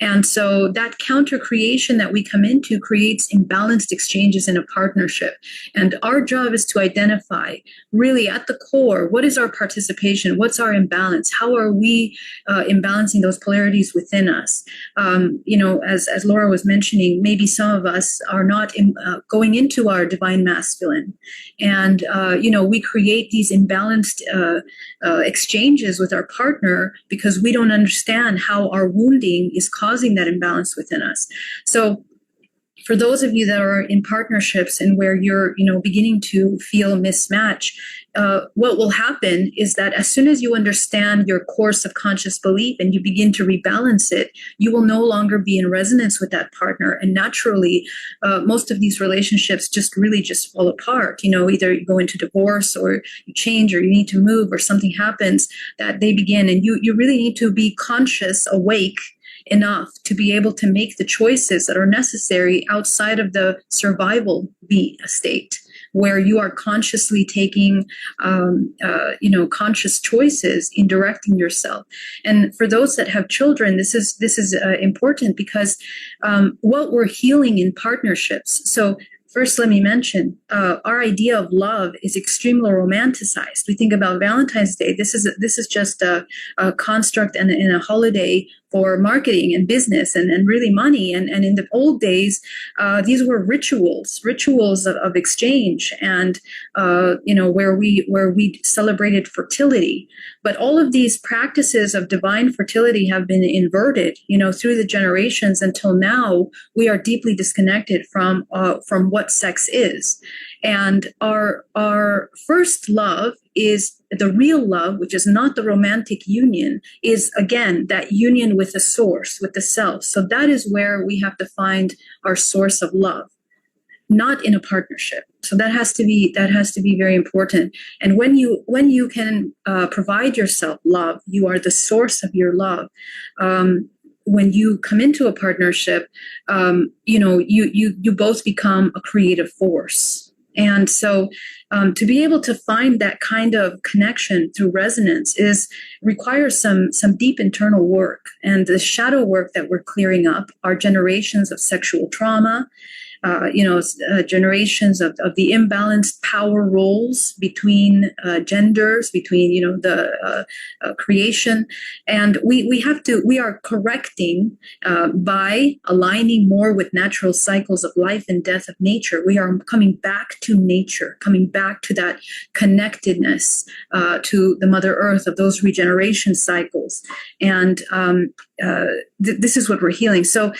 And so that counter creation that we come into creates imbalanced exchanges in a partnership. And our job is to identify really at the core, what is our participation? What's our imbalance? How are we imbalancing those polarities within us? As Laura was mentioning, maybe some of us are not going into our divine masculine. And, we create these imbalanced exchanges with our partner because we don't understand how our wounding is causing that imbalance within us. So for those of you that are in partnerships and where you're, beginning to feel mismatch, what will happen is that as soon as you understand your core subconscious belief and you begin to rebalance it, you will no longer be in resonance with that partner. And naturally, most of these relationships just fall apart. Either you go into divorce or you change or you need to move or something happens that they begin. And you really need to be conscious, awake enough to be able to make the choices that are necessary outside of the survival state, where you are consciously taking, conscious choices in directing yourself. And for those that have children, this is important because what we're healing in partnerships. So first, let me mention, our idea of love is extremely romanticized. We think about Valentine's Day. This is just a construct and a holiday for marketing and business and really money. And in the old days, these were rituals of exchange and, where we celebrated fertility. But all of these practices of divine fertility have been inverted, through the generations until now. We are deeply disconnected from what sex is. And our first love is the real love, which is not the romantic union, is again that union with the source, with the self. So that is where we have to find our source of love, not in a partnership. So that has to be very important. And when you can provide yourself love, you are the source of your love. When you come into a partnership, you both become a creative force. And so to be able to find that kind of connection through resonance requires some deep internal work. And the shadow work that we're clearing up are generations of sexual trauma, generations of the imbalanced power roles between genders, between the creation, and we are correcting by aligning more with natural cycles of life and death of nature. We are coming back to nature, coming back to that connectedness to the Mother Earth of those regeneration cycles, and this is what we're healing. So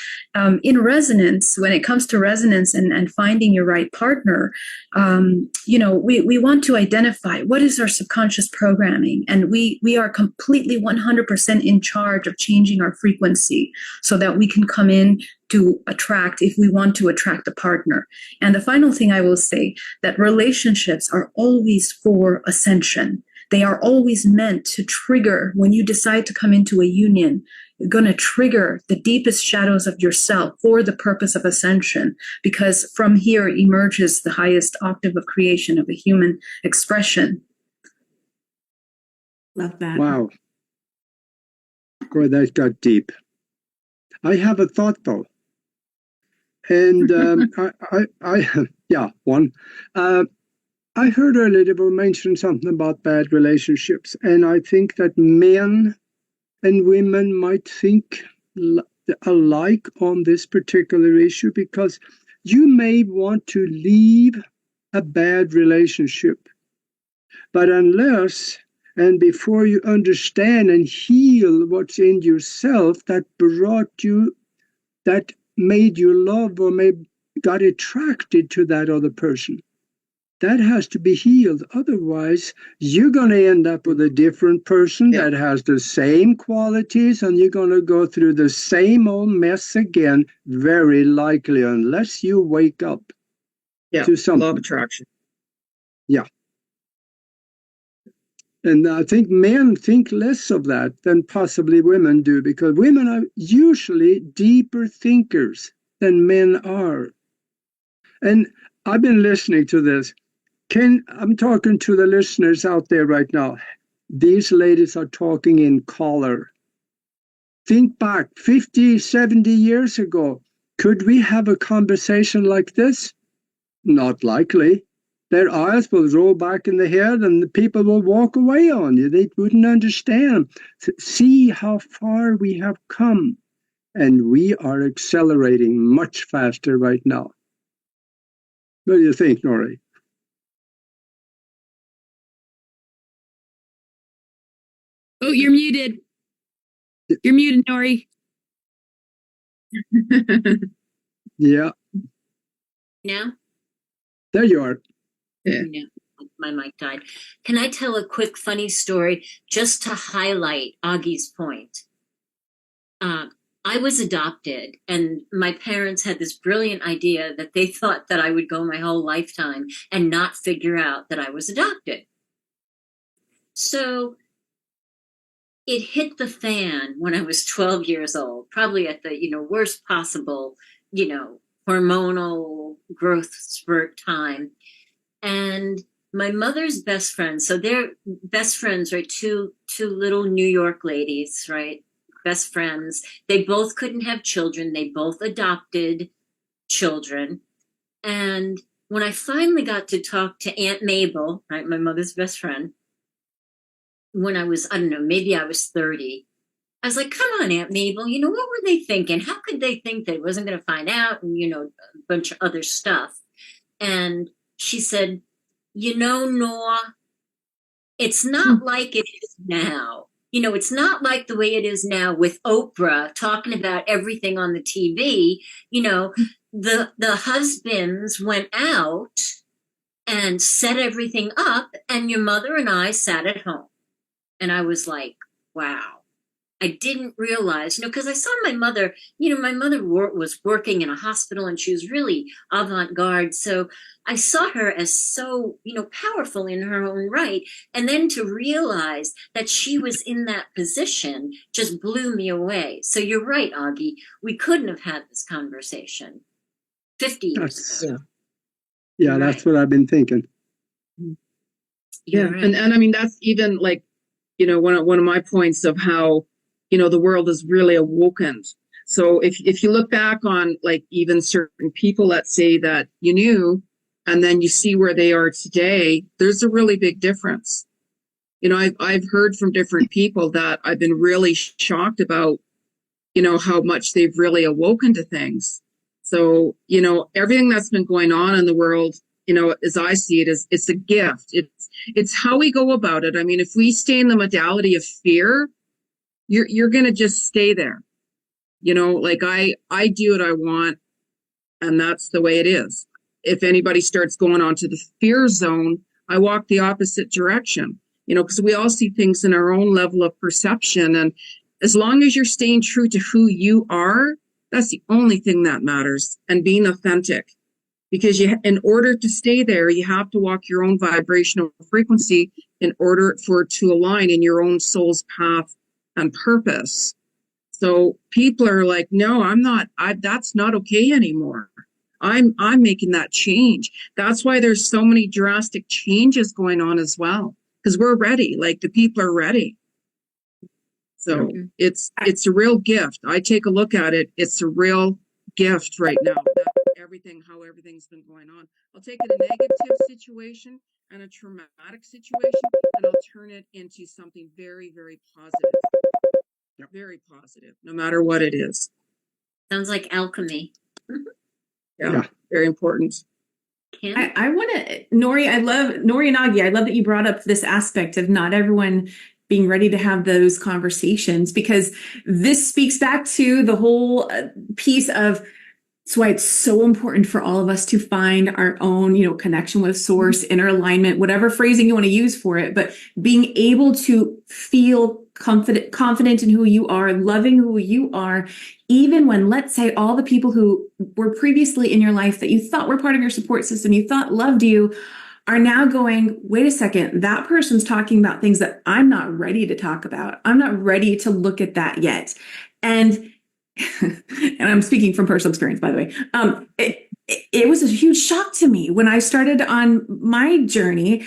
in resonance, when it comes to resonance and finding your right partner, we want to identify what is our subconscious programming, and we are completely 100% in charge of changing our frequency so that we can come in to attract, if we want to attract a partner. And the final thing I will say, that relationships are always for ascension. They are always meant to trigger, when you decide to come into a union, you're going to trigger the deepest shadows of yourself for the purpose of ascension, because from here emerges the highest octave of creation of a human expression. Love that. Wow. Boy, that got deep. I have a thought, though. And one. I heard earlier they were mentioning something about bad relationships, and I think that men and women might think alike on this particular issue, because you may want to leave a bad relationship, but unless and before you understand and heal what's in yourself that made you love or got attracted to that other person, that has to be healed. Otherwise, you're going to end up with a different person that has the same qualities, and you're going to go through the same old mess again, very likely, unless you wake up to something. Law of attraction. Yeah. And I think men think less of that than possibly women do, because women are usually deeper thinkers than men are. And I've been listening to this. I'm talking to the listeners out there right now. These ladies are talking in color. Think back 50, 70 years ago. Could we have a conversation like this? Not likely. Their eyes will roll back in the head and the people will walk away on you. They wouldn't understand. See how far we have come. And we are accelerating much faster right now. What do you think, Nori? Oh, you're muted. You're muted, Nori. Yeah. Now? There you are. Yeah. No, my mic died. Can I tell a quick funny story just to highlight Augie's point? I was adopted, and my parents had this brilliant idea that they thought that I would go my whole lifetime and not figure out that I was adopted. So it hit the fan when I was 12 years old, probably at the, worst possible, hormonal growth spurt time. And my mother's best friend, so they're best friends, right? Two little New York ladies, right? Best friends. They both couldn't have children. They both adopted children. And when I finally got to talk to Aunt Mabel, right, my mother's best friend, when I was, I don't know, maybe I was 30, I was like, come on, Aunt Mabel, what were they thinking? How could they think they wasn't going to find out? And, a bunch of other stuff. And she said, Noah, it's not like it is now. It's not like the way it is now with Oprah talking about everything on the TV. The husbands went out and set everything up, and your mother and I sat at home. And I was like, wow. I didn't realize, because I saw my mother, my mother was working in a hospital and she was really avant-garde. So I saw her as so, powerful in her own right. And then to realize that she was in that position just blew me away. So you're right, Augie. We couldn't have had this conversation 50 years ago. Yeah, that's what I've been thinking. Right. And I mean, that's even like, one of my points of how, the world is really awakened. So if you look back on like even certain people that say that you knew, and then you see where they are today, there's a really big difference. I've heard from different people that I've been really shocked about, how much they've really awoken to things. So, everything that's been going on in the world, as I see it, it's a gift. It's how we go about it. I mean, if we stay in the modality of fear, you're going to just stay there. You know, like I do what I want, and that's the way it is. If anybody starts going onto the fear zone, I walk the opposite direction, you know, because we all see things in our own level of perception. And as long as you're staying true to who you are, that's the only thing that matters, and being authentic. Because in order to stay there, you have to walk your own vibrational frequency in order for it to align in your own soul's path and purpose. So people are like, no, that's not okay anymore. I'm making that change. That's why there's so many drastic changes going on as well, because we're ready. Like, the people are ready. So it's a real gift. I take a look at it. It's a real gift right now. How everything's been going on. I'll take a negative situation and a traumatic situation, and I'll turn it into something very, very positive. Yep. Very positive, no matter what it is. Sounds like alchemy. Yeah. Very important. I want to, Nori and Agi, I love that you brought up this aspect of not everyone being ready to have those conversations, because this speaks back to the whole piece of, that's why it's so important for all of us to find our own, connection with source, inner alignment, whatever phrasing you want to use for it, but being able to feel confident in who you are, loving who you are, even when, let's say, all the people who were previously in your life that you thought were part of your support system, you thought loved you, are now going, wait a second, that person's talking about things that I'm not ready to talk about. I'm not ready to look at that yet. And I'm speaking from personal experience, by the way. It was a huge shock to me when I started on my journey,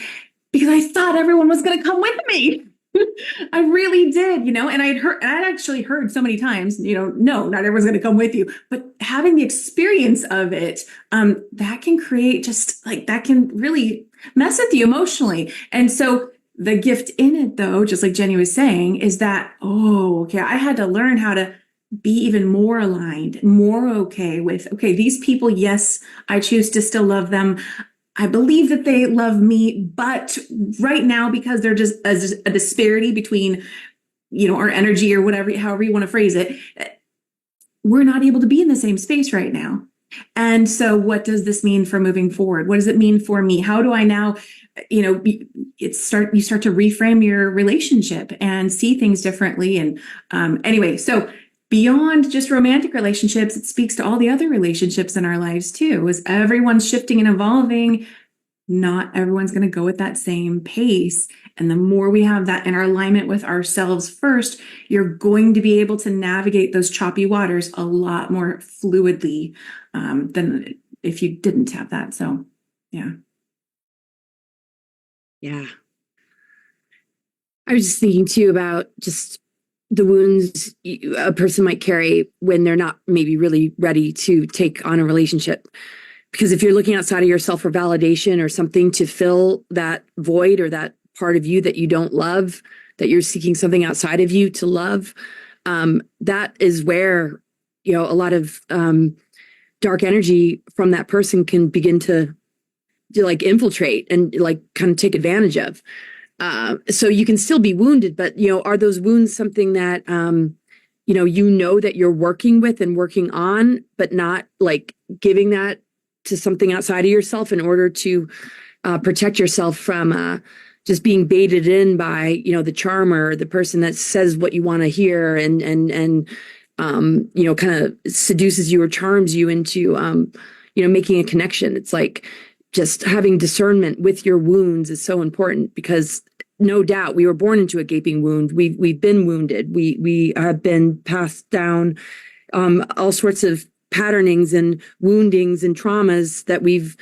because I thought everyone was going to come with me. I really did, and I'd actually heard so many times, no, not everyone's going to come with you, but having the experience of it, that can create that can really mess with you emotionally. And so the gift in it, though, just like Jenny was saying, is that, I had to learn how to be even more aligned, more okay with, these people, yes, I choose to still love them. I believe that they love me, but right now, because they're just a disparity between, our energy or whatever, however you want to phrase it, we're not able to be in the same space right now. And so what does this mean for moving forward? What does it mean for me? How do I now, you start to reframe your relationship and see things differently. And anyway, so beyond just romantic relationships, it speaks to all the other relationships in our lives too. As everyone's shifting and evolving, not everyone's going to go at that same pace. And the more we have that in our alignment with ourselves first, you're going to be able to navigate those choppy waters a lot more fluidly than if you didn't have that. So, yeah. Yeah. I was just thinking too about just the wounds a person might carry when they're not maybe really ready to take on a relationship. Because if you're looking outside of yourself for validation or something to fill that void or that part of you that you don't love, that you're seeking something outside of you to love, that is where, a lot of dark energy from that person can begin to like infiltrate and like kind of take advantage of. So you can still be wounded, but, are those wounds something that, that you're working with and working on, but not like giving that to something outside of yourself in order to protect yourself from just being baited in by, the charmer, the person that says what you want to hear and kind of seduces you or charms you into, making a connection. It's like just having discernment with your wounds is so important, because no doubt we were born into a gaping wound. We've been wounded. We have been passed down all sorts of patternings and woundings and traumas that we've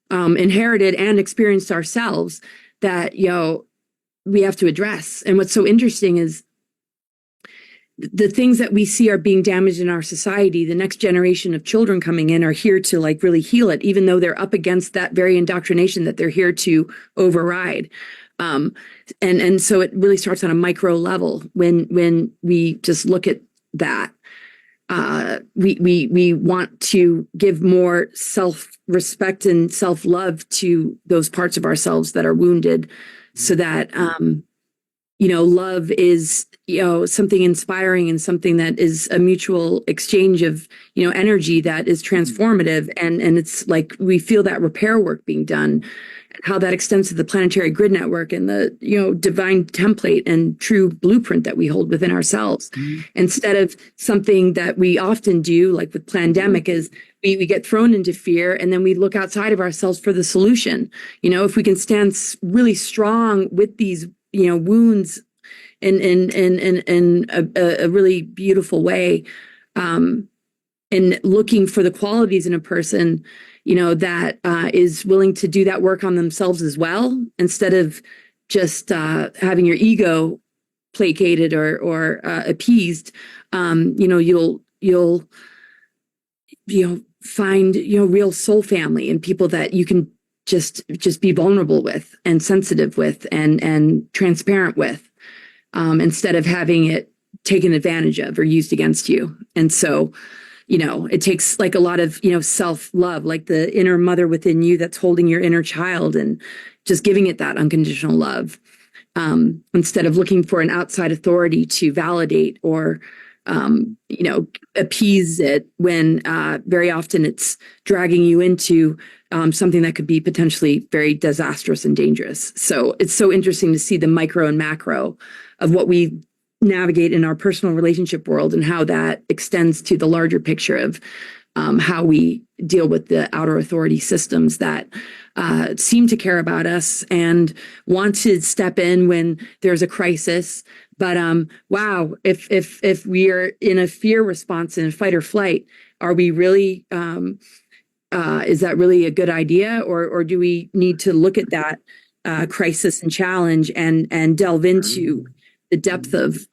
inherited and experienced ourselves that, we have to address. And what's so interesting is the things that we see are being damaged in our society. The next generation of children coming in are here to like really heal it, even though they're up against that very indoctrination that they're here to override. And so it really starts on a micro level when we just look at that. We want to give more self-respect and self-love to those parts of ourselves that are wounded, so that love is, something inspiring and something that is a mutual exchange of, energy that is transformative. And it's like we feel that repair work being done, how that extends to the planetary grid network and the, divine template and true blueprint that we hold within ourselves. Instead of something that we often do, like with pandemic, is we get thrown into fear and then we look outside of ourselves for the solution. If we can stand really strong with these wounds in a really beautiful way, and looking for the qualities in a person, that is willing to do that work on themselves as well, instead of just having your ego placated or appeased. You'll find real soul family and people that you can just be vulnerable with and sensitive with and transparent with, instead of having it taken advantage of or used against you. And so, it takes like a lot of, self-love, like the inner mother within you that's holding your inner child and just giving it that unconditional love, instead of looking for an outside authority to validate or, appease it, when very often it's dragging you into something that could be potentially very disastrous and dangerous. So it's so interesting to see the micro and macro of what we navigate in our personal relationship world and how that extends to the larger picture of how we deal with the outer authority systems that seem to care about us and want to step in when there's a crisis. But wow, if we are in a fear response in a fight or flight, are we really? Is that really a good idea, or do we need to look at that crisis and challenge and delve into the depth of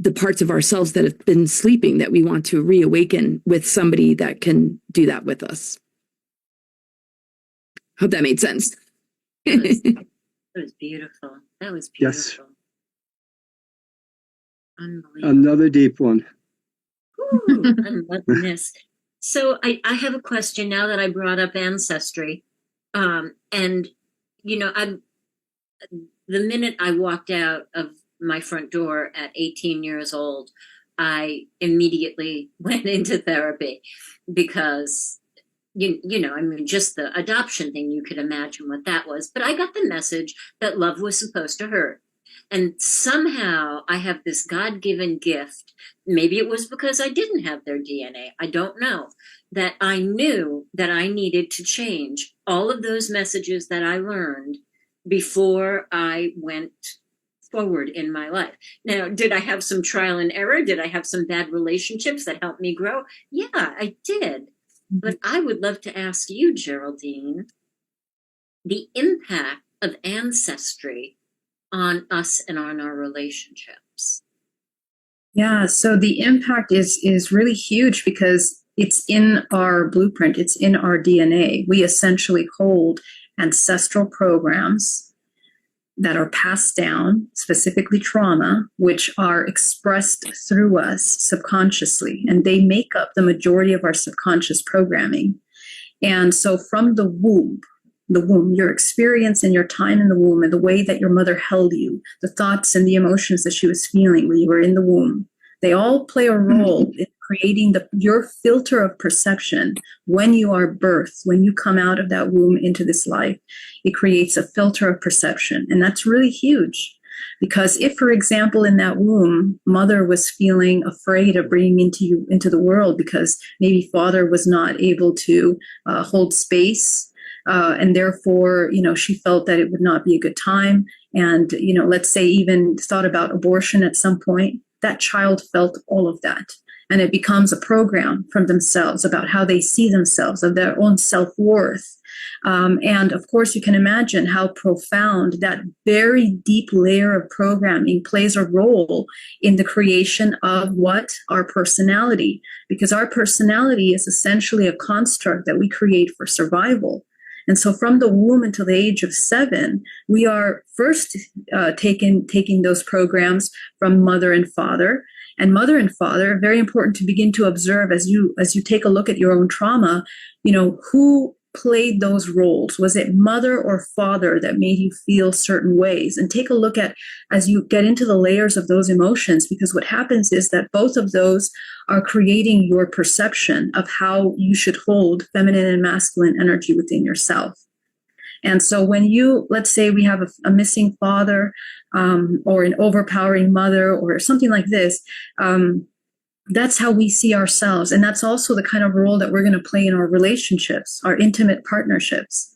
the parts of ourselves that have been sleeping that we want to reawaken with somebody that can do that with us? Hope that made sense. That was beautiful. That was beautiful. Yes. Unbelievable. Another deep one. Ooh, I'm loving this. So I have a question now that I brought up ancestry. And, the minute I walked out of my front door at 18 years old, I immediately went into therapy because, just the adoption thing, you could imagine what that was. But I got the message that love was supposed to hurt. And somehow I have this God-given gift. Maybe it was because I didn't have their DNA. I don't know. That I knew that I needed to change all of those messages that I learned before I went forward in my life. Now, did I have some trial and error? Did I have some bad relationships that helped me grow? Yeah, I did. But I would love to ask you, Geraldine, the impact of ancestry on us and on our relationships. Yeah, so the impact is really huge because it's in our blueprint, it's in our DNA. We essentially hold ancestral programs that are passed down, specifically trauma, which are expressed through us subconsciously, and they make up the majority of our subconscious programming. And so from the womb, your experience and your time in the womb and the way that your mother held you, the thoughts and the emotions that she was feeling when you were in the womb, they all play a role in creating your filter of perception when you are birthed, when you come out of that womb into this life. It creates a filter of perception. And that's really huge. Because if, for example, in that womb, mother was feeling afraid of bringing you into the world because maybe father was not able to hold space, and therefore, she felt that it would not be a good time. And, let's say even thought about abortion at some point, that child felt all of that. And it becomes a program from themselves about how they see themselves, of their own self-worth. And of course, you can imagine how profound that very deep layer of programming plays a role in the creation of our personality, because our personality is essentially a construct that we create for survival. And so from the womb until the age of 7, we are first taking those programs from mother and father. And mother and father, very important to begin to observe as you take a look at your own trauma, who played those roles? Was it mother or father that made you feel certain ways? And take a look at, as you get into the layers of those emotions, because what happens is that both of those are creating your perception of how you should hold feminine and masculine energy within yourself. And so when you, let's say we have a missing father, or an overpowering mother or something like this, that's how we see ourselves. And that's also the kind of role that we're going to play in our relationships, our intimate partnerships.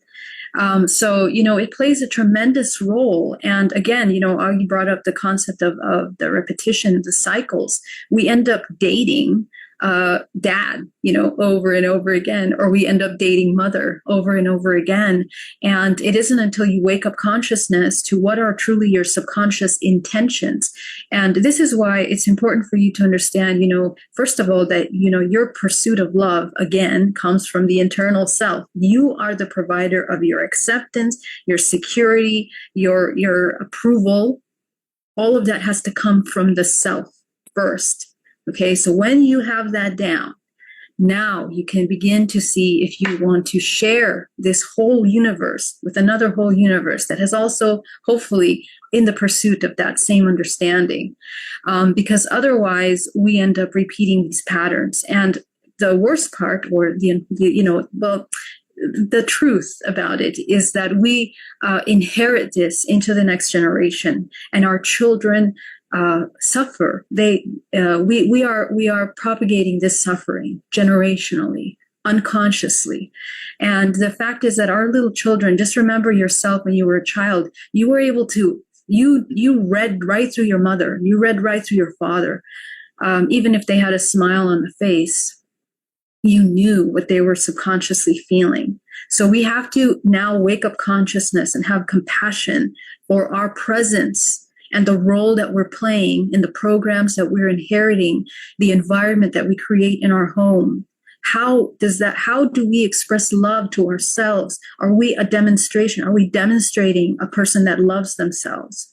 So, it plays a tremendous role. And again, you brought up the concept of the repetition, the cycles. We end up dating dad, over and over again, or we end up dating mother over and over again. And it isn't until you wake up consciousness to what are truly your subconscious intentions. And this is why it's important for you to understand, first of all, that, your pursuit of love, again, comes from the internal self. You are the provider of your acceptance, your security, your approval. All of that has to come from the self first. Okay, so when you have that down, now you can begin to see if you want to share this whole universe with another whole universe that has also, hopefully, in the pursuit of that same understanding. Because otherwise, we end up repeating these patterns. And the worst part, or the truth about it is that we inherit this into the next generation, and our children suffer. We are propagating this suffering generationally, unconsciously. And the fact is that our little children, just remember yourself when you were a child, you were able to, you read right through your mother, you read right through your father. Even if they had a smile on the face, you knew what they were subconsciously feeling. So we have to now wake up consciousness and have compassion for our presence and the role that we're playing in the programs that we're inheriting, the environment that we create in our home. How do we express love to ourselves? Are we a demonstration? Are we demonstrating a person that loves themselves,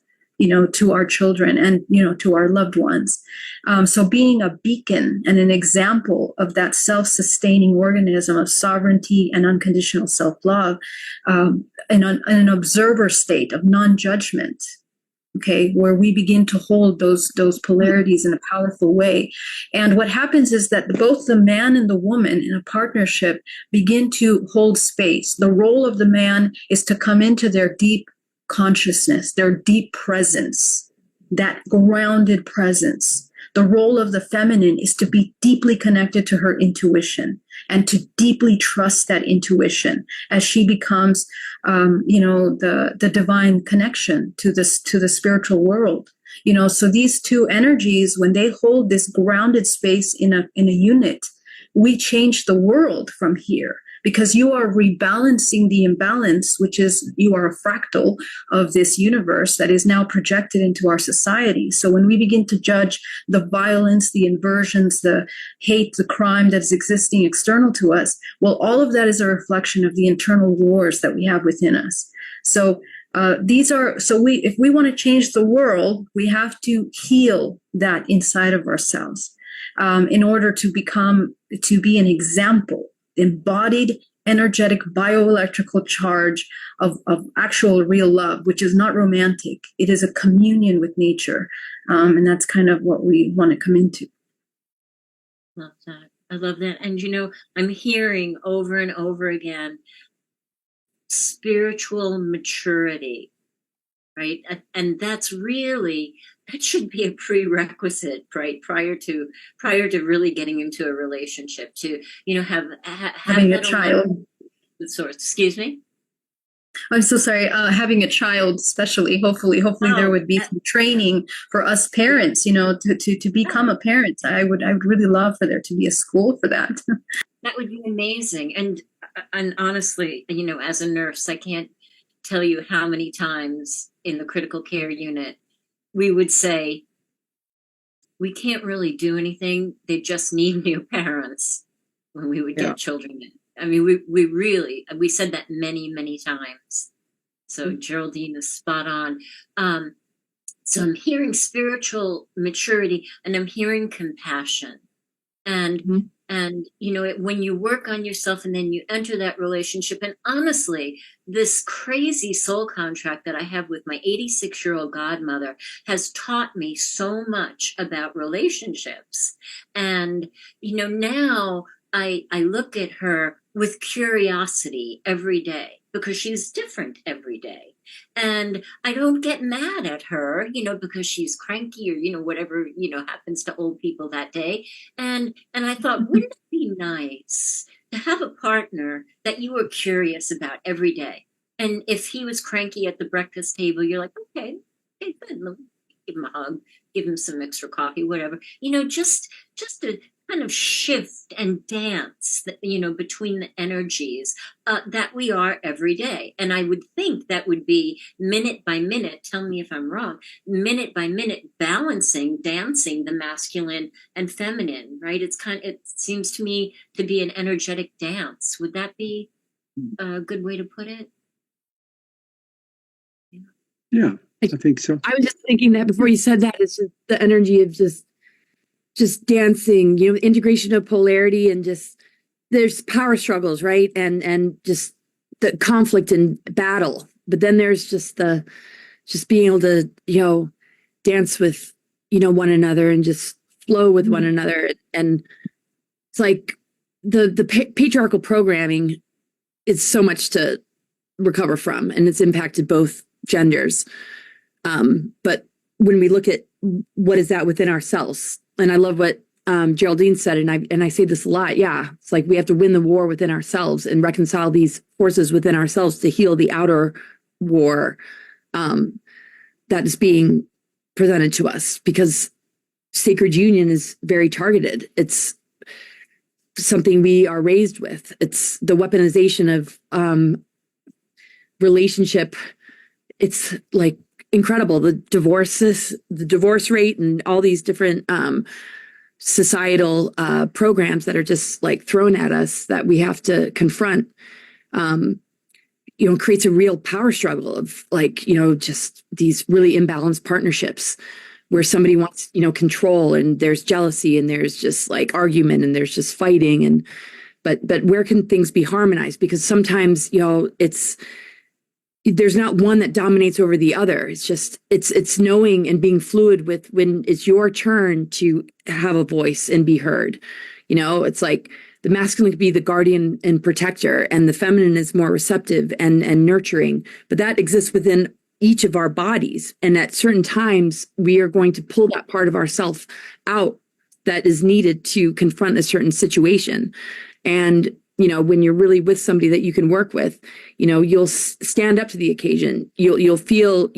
to our children and, to our loved ones? So being a beacon and an example of that self-sustaining organism of sovereignty and unconditional self-love, in an observer state of non-judgment, okay, where we begin to hold those polarities in a powerful way. And what happens is that both the man and the woman in a partnership begin to hold space. The role of the man is to come into their deep consciousness, their deep presence, that grounded presence. The role of the feminine is to be deeply connected to her intuition and to deeply trust that intuition as she becomes, the divine connection to the spiritual world. So these two energies, when they hold this grounded space in a unit, we change the world from here. Because you are rebalancing the imbalance, which is you are a fractal of this universe that is now projected into our society. So when we begin to judge the violence, the inversions, the hate, the crime that is existing external to us, well, all of that is a reflection of the internal wars that we have within us. So if we want to change the world, we have to heal that inside of ourselves in order to be an example, embodied energetic bioelectrical charge of actual real love, which is not romantic. It is a communion with nature. And that's kind of what we want to come into. Love that. I love that. And, I'm hearing over and over again, spiritual maturity, right? And that should be a prerequisite, right? Prior to really getting into a relationship, to, having a child. Excuse me? I'm so sorry. Having a child, especially, hopefully there would be some training for us parents, to become a parent. I would really love for there to be a school for that. That would be amazing. And honestly, as a nurse, I can't tell you how many times in the critical care unit we would say, we can't really do anything. They just need new parents when we would get children in. I mean, we said that many, many times. So Geraldine is spot on. So I'm hearing spiritual maturity and I'm hearing compassion. And And, when you work on yourself and then you enter that relationship, and honestly, this crazy soul contract that I have with my 86-year-old godmother has taught me so much about relationships. And, now I look at her with curiosity every day because she's different every day. And I don't get mad at her, because she's cranky or, whatever, happens to old people that day. And I thought, wouldn't it be nice to have a partner that you were curious about every day? And if he was cranky at the breakfast table, you're like, okay, good, give him a hug, give him some extra coffee, whatever. Just to kind of shift and dance, between the energies that we are every day. And I would think that would be minute by minute, tell me if I'm wrong, minute by minute dancing the masculine and feminine, right? It seems to me to be an energetic dance. Would that be a good way to put it? Yeah, I think so. I was just thinking that before you said that, it's just the energy of just dancing, integration of polarity, and just there's power struggles, right? And just the conflict and battle. But then there's just being able to, dance with, one another and just flow with one another. And it's like the patriarchal programming is so much to recover from, and it's impacted both genders. But when we look at what is that within ourselves, and I love what Geraldine said, and I say this a lot. Yeah, it's like we have to win the war within ourselves and reconcile these forces within ourselves to heal the outer war that is being presented to us, because sacred union is very targeted. It's something we are raised with. It's the weaponization of relationship. It's like incredible. The divorce rate, and all these different societal programs that are just like thrown at us that we have to confront, creates a real power struggle of just these really imbalanced partnerships where somebody wants, control, and there's jealousy, and there's just like argument, and there's just fighting. But where can things be harmonized? Because sometimes, there's not one that dominates over the other. It's just, it's knowing and being fluid with when it's your turn to have a voice and be heard. It's like the masculine could be the guardian and protector, and the feminine is more receptive and nurturing, but that exists within each of our bodies. And at certain times, we are going to pull that part of ourself out that is needed to confront a certain situation. And when you're really with somebody that you can work with, you'll stand up to the occasion. You'll feel,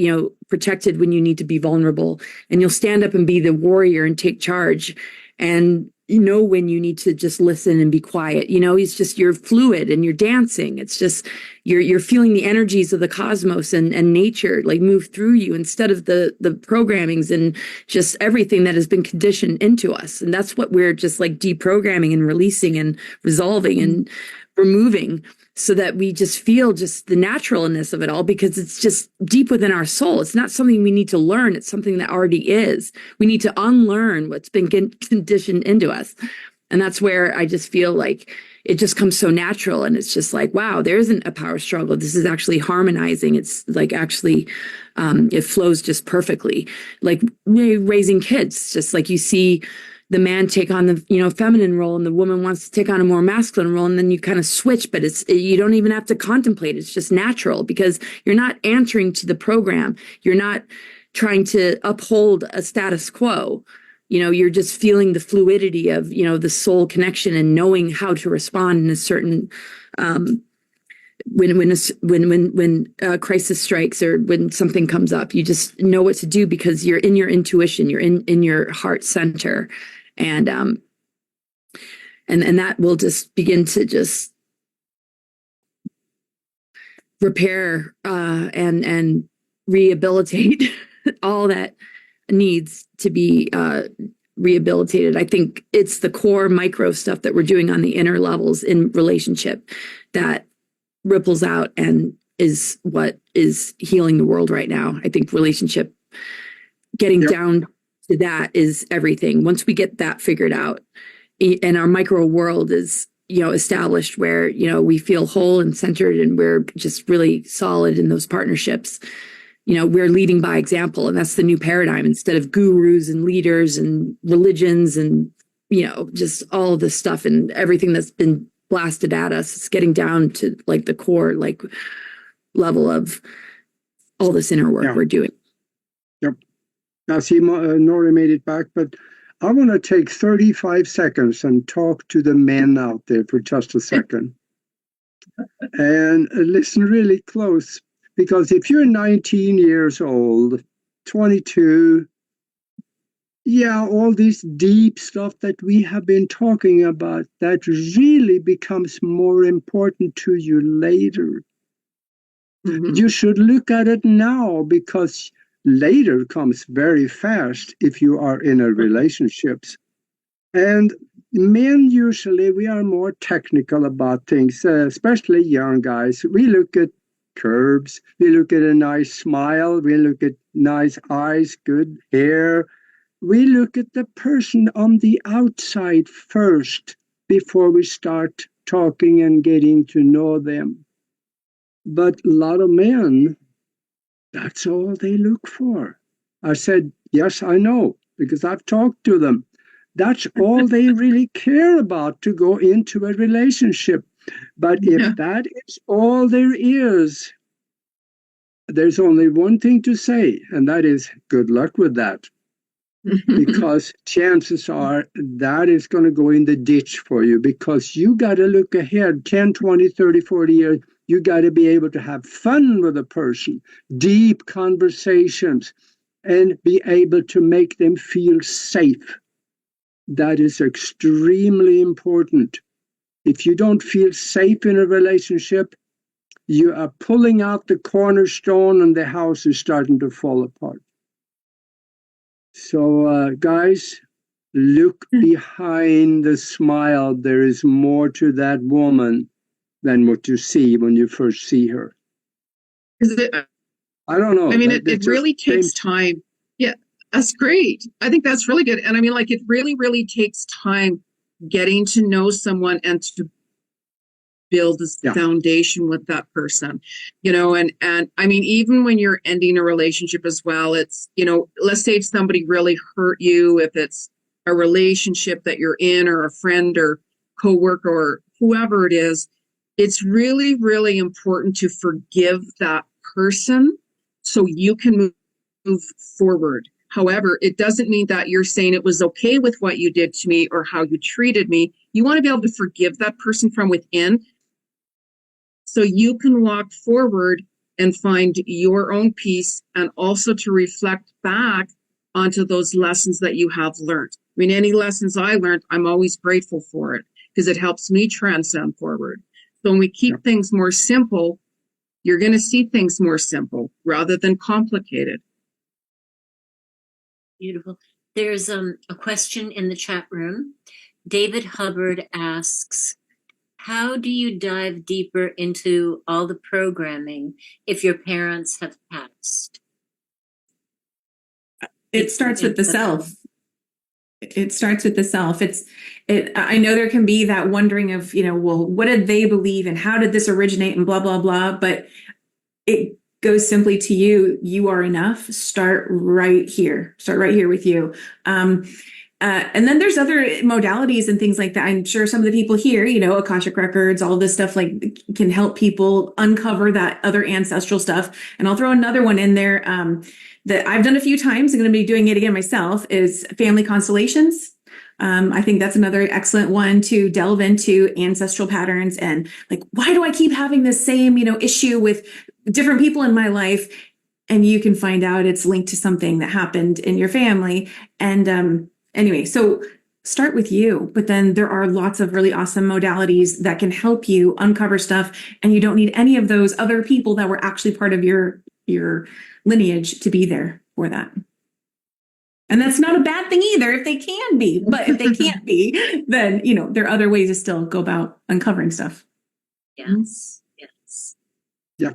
protected when you need to be vulnerable, and you'll stand up and be the warrior and take charge. And when you need to just listen and be quiet. It's just, you're fluid and you're dancing. It's just, you're feeling the energies of the cosmos and nature like move through you, instead of the programmings and just everything that has been conditioned into us. And that's what we're just like deprogramming and releasing and resolving and removing, so that we just feel just the naturalness of it all, because it's just deep within our soul. It's not something we need to learn. It's something that already is. We need to unlearn what's been conditioned into us. And that's where I just feel like it just comes so natural. And it's just like, wow, there isn't a power struggle. This is actually harmonizing. It's like actually, it flows just perfectly. Like raising kids, just like you see the man take on the, feminine role, and the woman wants to take on a more masculine role. And then you kind of switch, but you don't even have to contemplate. It's just natural, because you're not answering to the program. You're not trying to uphold a status quo. You're just feeling the fluidity of, the soul connection, and knowing how to respond in a certain, when a crisis strikes, or when something comes up, you just know what to do, because you're in your intuition, you're in your heart center. And that will just begin to just repair and rehabilitate all that needs to be rehabilitated. I think it's the core micro stuff that we're doing on the inner levels in relationship that ripples out and is what is healing the world right now. I think relationship, getting down to that, is everything. Once we get that figured out, and our micro world is, established where, we feel whole and centered and we're just really solid in those partnerships. We're leading by example, and that's the new paradigm. Instead of gurus and leaders and religions and, just all of this stuff and everything that's been blasted at us, it's getting down to like the core, like level of all this inner work we're doing. Yep. Now, see, Nori made it back, but I want to take 35 seconds and talk to the men out there for just a second. And listen really close, because if you're 19 years old, 22, all this deep stuff that we have been talking about, that really becomes more important to you later. Mm-hmm. You should look at it now, because later comes very fast if you are in a relationships. And men, usually, we are more technical about things, especially young guys. We look at curves, we look at a nice smile, we look at nice eyes, good hair. We look at the person on the outside first before we start talking and getting to know them. But a lot of men, that's all they look for. I said, yes, I know, because I've talked to them. That's all they really care about to go into a relationship. But if that is all there is, there's only one thing to say, and that is good luck with that. Because chances are that is going to go in the ditch for you, because you got to look ahead 10, 20, 30, 40 years. You got to be able to have fun with a person, deep conversations, and be able to make them feel safe. That is extremely important. If you don't feel safe in a relationship, you are pulling out the cornerstone and the house is starting to fall apart. So, guys, look behind the smile. There is more to that woman than what you see when you first see her. I don't know. I mean, it really takes time. Yeah, that's great. I think that's really good. And I mean, like, it really, really takes time getting to know someone and to build this foundation with that person, and I mean, even when you're ending a relationship as well, it's, let's say if somebody really hurt you, if it's a relationship that you're in or a friend or coworker or whoever it is, it's really, really important to forgive that person so you can move forward. However, it doesn't mean that you're saying it was okay with what you did to me or how you treated me. You want to be able to forgive that person from within, so you can walk forward and find your own peace, and also to reflect back onto those lessons that you have learned. I mean, any lessons I learned, I'm always grateful for it, because it helps me transcend forward. So when we keep things more simple, you're going to see things more simple rather than complicated. Beautiful. There's a question in the chat room. David Hubbard asks, how do you dive deeper into all the programming if your parents have passed? It starts with the self. It starts with the self. I know there can be that wondering of, well, what did they believe and how did this originate and blah, blah, blah. But it goes simply to you. You are enough. Start right here. Start right here with you. And then there's other modalities and things like that. I'm sure some of the people here, Akashic Records, all this stuff like can help people uncover that other ancestral stuff. And I'll throw another one in there that I've done a few times. I'm going to be doing it again myself, is family constellations. I think that's another excellent one to delve into ancestral patterns and like, why do I keep having this same, issue with different people in my life? And you can find out it's linked to something that happened in your family. And anyway, so start with you, but then there are lots of really awesome modalities that can help you uncover stuff. And you don't need any of those other people that were actually part of your lineage to be there for that. And that's not a bad thing either if they can be, but if they can't be, then, there are other ways to still go about uncovering stuff. Yes. Yes. Yeah.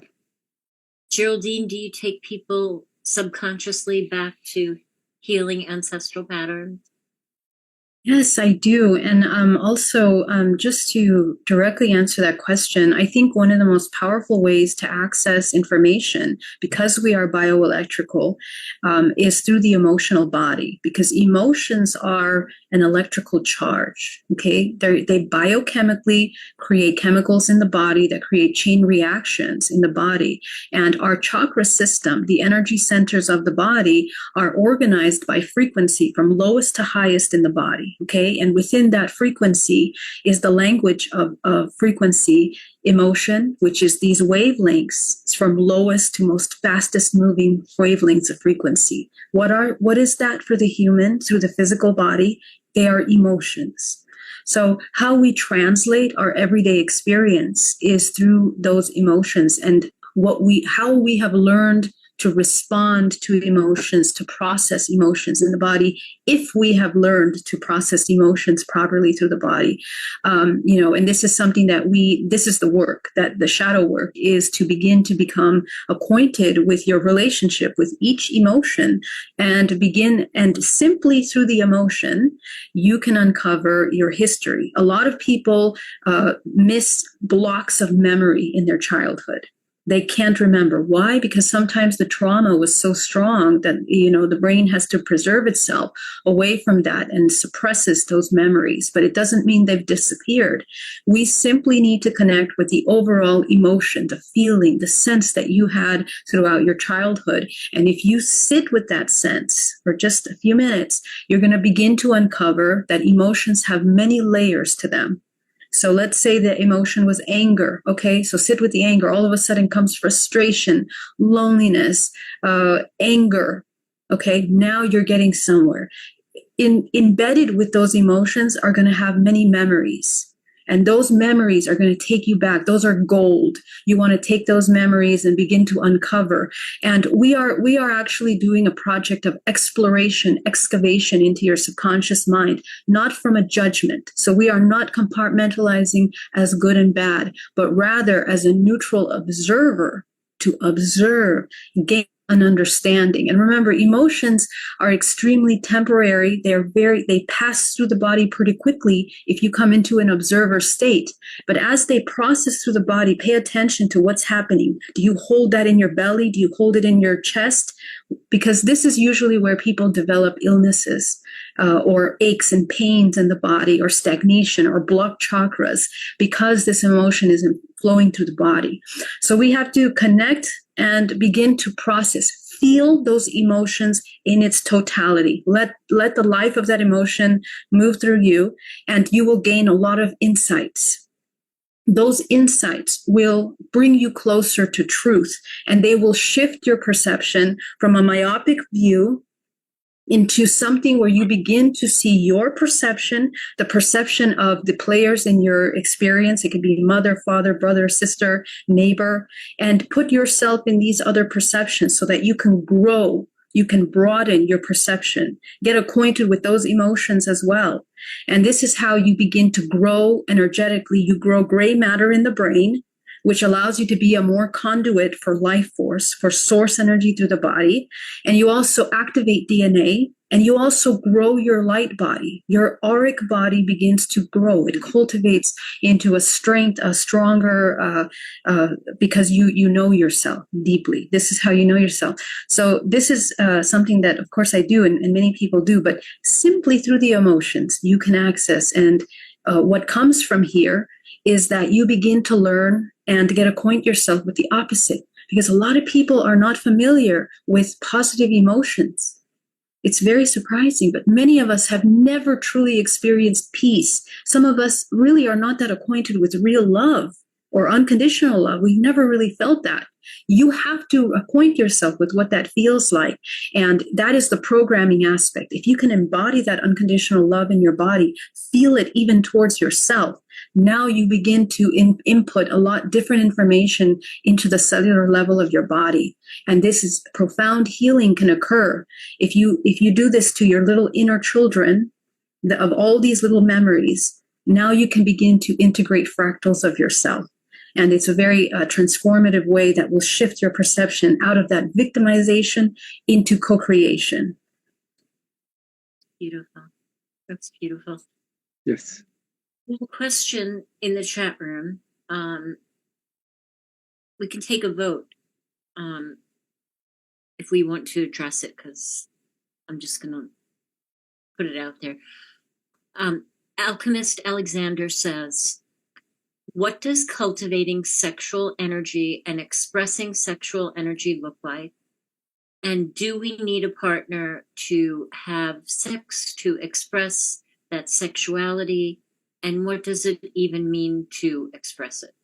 Geraldine, do you take people subconsciously back to healing ancestral patterns? Yes, I do. And also, just to directly answer that question, I think one of the most powerful ways to access information, because we are bioelectrical, is through the emotional body, because emotions are an electrical charge. Okay. They biochemically create chemicals in the body that create chain reactions in the body. And our chakra system, the energy centers of the body, are organized by frequency from lowest to highest in the body. Okay. And within that frequency is the language of frequency, emotion, which is these wavelengths from lowest to most fastest moving wavelengths of frequency. What is that for the human through the physical body? They are emotions. So how we translate our everyday experience is through those emotions, and how we have learned to respond to emotions, to process emotions in the body, if we have learned to process emotions properly through the body. And this is something that this is the work, that the shadow work is to begin to become acquainted with your relationship with each emotion, and simply through the emotion, you can uncover your history. A lot of people miss blocks of memory in their childhood. They can't remember. Why? Because sometimes the trauma was so strong that, the brain has to preserve itself away from that and suppresses those memories. But it doesn't mean they've disappeared. We simply need to connect with the overall emotion, the feeling, the sense that you had throughout your childhood. And if you sit with that sense for just a few minutes, you're going to begin to uncover that emotions have many layers to them. So let's say the emotion was anger. Okay, so sit with the anger. All of a sudden comes frustration, loneliness, anger. Okay, now you're getting somewhere. Embedded with those emotions are going to have many memories. And those memories are going to take you back. Those are gold. You want to take those memories and begin to uncover. And we are actually doing a project of exploration, excavation into your subconscious mind, not from a judgment. So we are not compartmentalizing as good and bad, but rather as a neutral observer to observe, gain an understanding. And remember, emotions are extremely temporary. They pass through the body pretty quickly if you come into an observer state. But as they process through the body, pay attention to what's happening. Do you hold that in your belly? Do you hold it in your chest? Because this is usually where people develop illnesses, or aches and pains in the body, or stagnation, or blocked chakras, because this emotion isn't flowing through the body. So we have to connect and begin to process, feel those emotions in its totality. Let the life of that emotion move through you, and you will gain a lot of insights. Those insights will bring you closer to truth, and they will shift your perception from a myopic view into something where you begin to see your perception, the perception of the players in your experience. It could be mother, father, brother, sister, neighbor, and put yourself in these other perceptions so that you can grow, you can broaden your perception, get acquainted with those emotions as well. And this is how you begin to grow energetically. You grow gray matter in the brain, which allows you to be a more conduit for life force, for source energy through the body. And you also activate DNA, and you also grow your light body. Your auric body begins to grow. It cultivates into a strength, a stronger, because you know yourself deeply. This is how you know yourself. So this is something that, of course, I do, and many people do, but simply through the emotions you can access. And what comes from here is that you begin to learn and get acquaint yourself with the opposite, because a lot of people are not familiar with positive emotions. It's very surprising, but many of us have never truly experienced peace. Some of us really are not that acquainted with real love or unconditional love. We've never really felt that. You have to acquaint yourself with what that feels like. And that is the programming aspect. If you can embody that unconditional love in your body, feel it even towards yourself, now you begin to input a lot different information into the cellular level of your body. And this is profound healing can occur. If you do this to your little inner children of all these little memories, now you can begin to integrate fractals of yourself. And it's a very transformative way that will shift your perception out of that victimization into co-creation. Beautiful. That's beautiful. Yes. There's a question in the chat room. We can take a vote if we want to address it, because I'm just going to put it out there. Alchemist Alexander says, what does cultivating sexual energy and expressing sexual energy look like? And do we need a partner to have sex to express that sexuality? And what does it even mean to express it?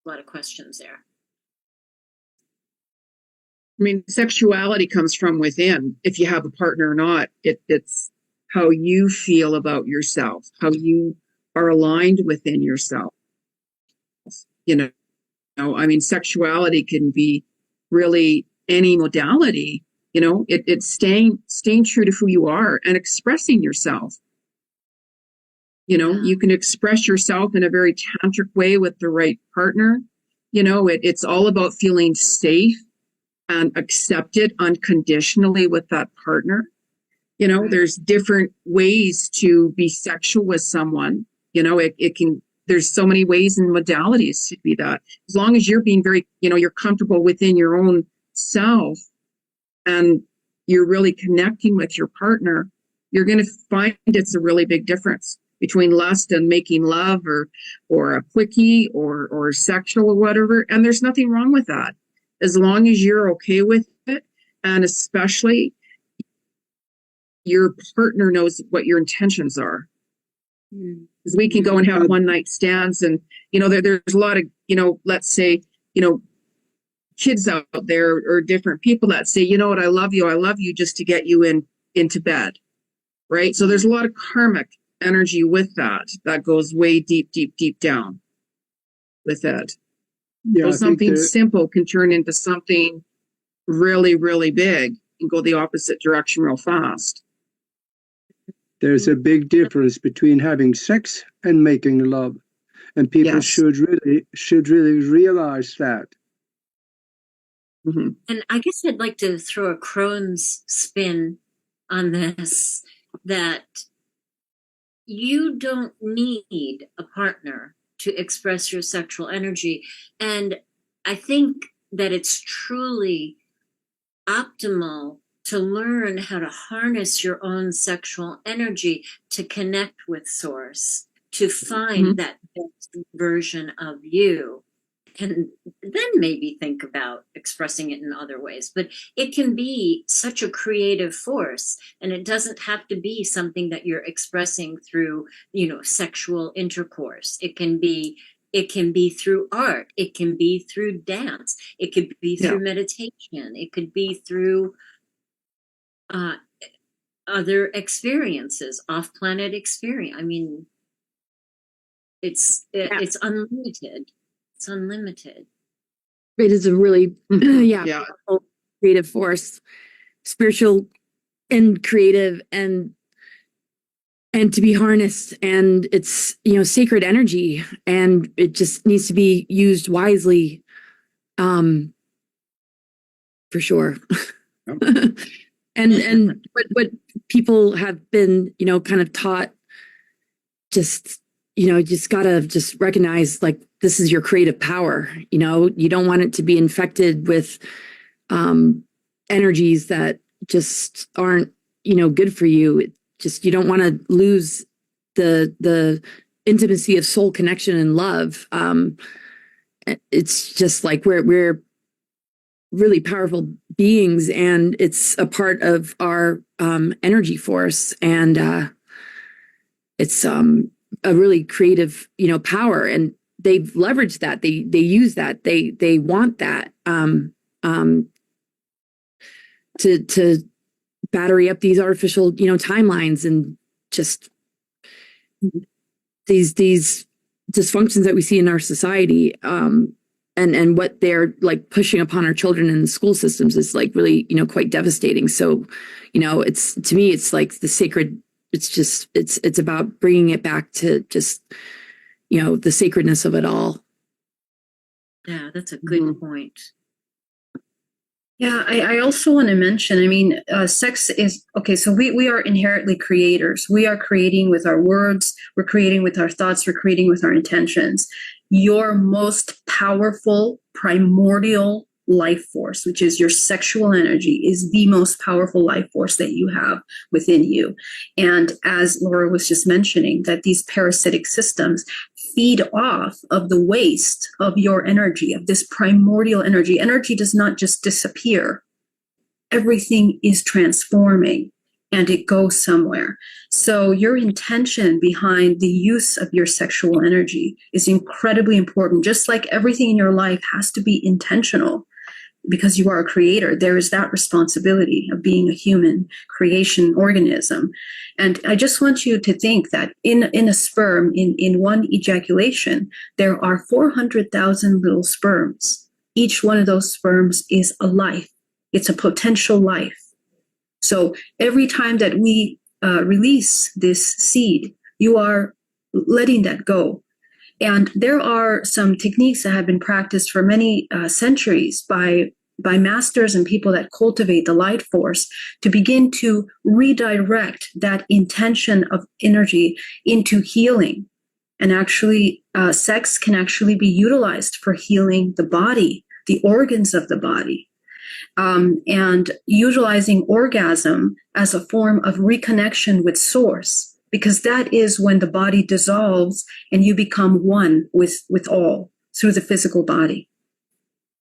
A lot of questions there. I mean, sexuality comes from within. If you have a partner or not, it's how you feel about yourself, how you are aligned within yourself. You know, I mean, sexuality can be really any modality. You know, it's staying true to who you are and expressing yourself. You know, you can express yourself in a very tantric way with the right partner. You know, it's all about feeling safe and accepted unconditionally with that partner. You know, there's different ways to be sexual with someone. You know, it can, there's so many ways and modalities to be that. As long as you're being very, you know, you're comfortable within your own self and you're really connecting with your partner, you're going to find it's a really big difference between lust and making love or a quickie or sexual or whatever. And there's nothing wrong with that. As long as you're okay with it, and especially your partner knows what your intentions are. Because we can go and have one night stands, and you know there's a lot of, you know, let's say, you know, kids out there or different people that say, you know what, I love you just to get you into bed, right? So there's a lot of karmic energy with that goes way deep down with it. Yeah, So something simple can turn into something really, really big and go the opposite direction real fast. There's a big difference between having sex and making love, and people should really realize that. Mm-hmm. And I guess I'd like to throw a Crohn's spin on this, that you don't need a partner to express your sexual energy. And I think that it's truly optimal to learn how to harness your own sexual energy to connect with source, to find that best version of you, and then maybe think about expressing it in other ways. But it can be such a creative force, and it doesn't have to be something that you're expressing through, you know, sexual intercourse. It can be through art. It can be through dance. It could be through meditation. It could be through other experiences, off-planet experience. I mean, it's unlimited. It's unlimited. It is a really creative force, spiritual and creative, and to be harnessed. And it's, you know, sacred energy, and it just needs to be used wisely, for sure. and what people have been, you know, kind of taught, just, you know, just gotta just recognize, like, this is your creative power. You know, you don't want it to be infected with energies that just aren't, you know, good for you. You don't want to lose the intimacy of soul connection and love. It's just like we're really powerful beings, and it's a part of our energy force, and it's a really creative, you know, power, and they've leveraged that. They use that. They want that to battery up these artificial, you know, timelines, and just these dysfunctions that we see in our society, and what they're like pushing upon our children in the school systems is like really, you know, quite devastating. So, you know, it's, to me, it's like the sacred. It's just it's about bringing it back to just, you know, the sacredness of it all. Yeah, that's a good point. Yeah, I also want to mention, I mean, sex is, okay, so we are inherently creators. We are creating with our words, we're creating with our thoughts, we're creating with our intentions. Your most powerful, primordial life force, which is your sexual energy, is the most powerful life force that you have within you. And as Laura was just mentioning, that these parasitic systems feed off of the waste of your energy, of this primordial energy. Energy does not just disappear. Everything is transforming and it goes somewhere. So your intention behind the use of your sexual energy is incredibly important. Just like everything in your life has to be intentional, because you are a creator, there is that responsibility of being a human creation organism. And I just want you to think that in a sperm, in one ejaculation, there are 400,000 little sperms. Each one of those sperms is a life. It's a potential life. So every time that we release this seed, you are letting that go. And there are some techniques that have been practiced for many centuries by masters and people that cultivate the light force to begin to redirect that intention of energy into healing. And actually, sex can actually be utilized for healing the body, the organs of the body. And utilizing orgasm as a form of reconnection with source, because that is when the body dissolves and you become one with all through the physical body.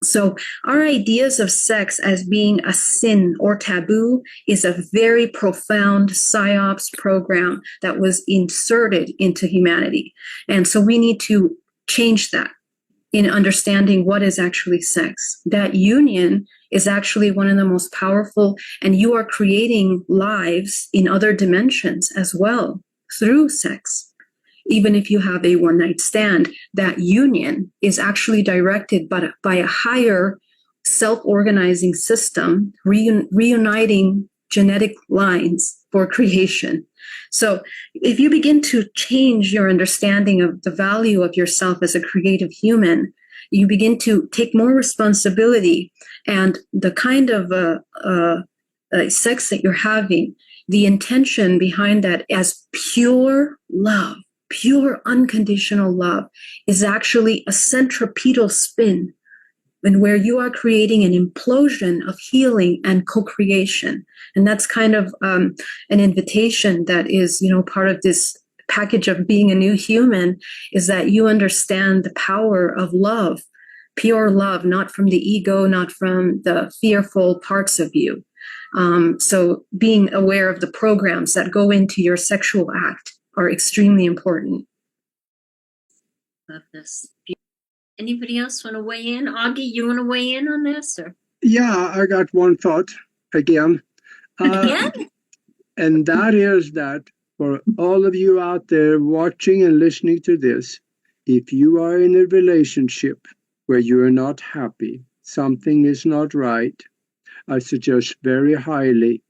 So our ideas of sex as being a sin or taboo is a very profound psyops program that was inserted into humanity. And so we need to change that in understanding what is actually sex. That union is actually one of the most powerful, and you are creating lives in other dimensions as well through sex. Even if you have a one-night stand, that union is actually directed by a higher self-organizing system, reuniting genetic lines for creation. So if you begin to change your understanding of the value of yourself as a creative human, you begin to take more responsibility, and the kind of sex that you're having, the intention behind that as pure love, pure unconditional love, is actually a centripetal spin, and where you are creating an implosion of healing and co-creation. And that's kind of an invitation that is, part of this package of being a new human, is that you understand the power of love, pure love, not from the ego, not from the fearful parts of you. So being aware of the programs that go into your sexual act are extremely important. Love this. Anybody else want to weigh in? Augie, you want to weigh in on this? Or? Yeah, I got one thought again. Again? And that is that for all of you out there watching and listening to this, if you are in a relationship where you are not happy, something is not right, I suggest very highly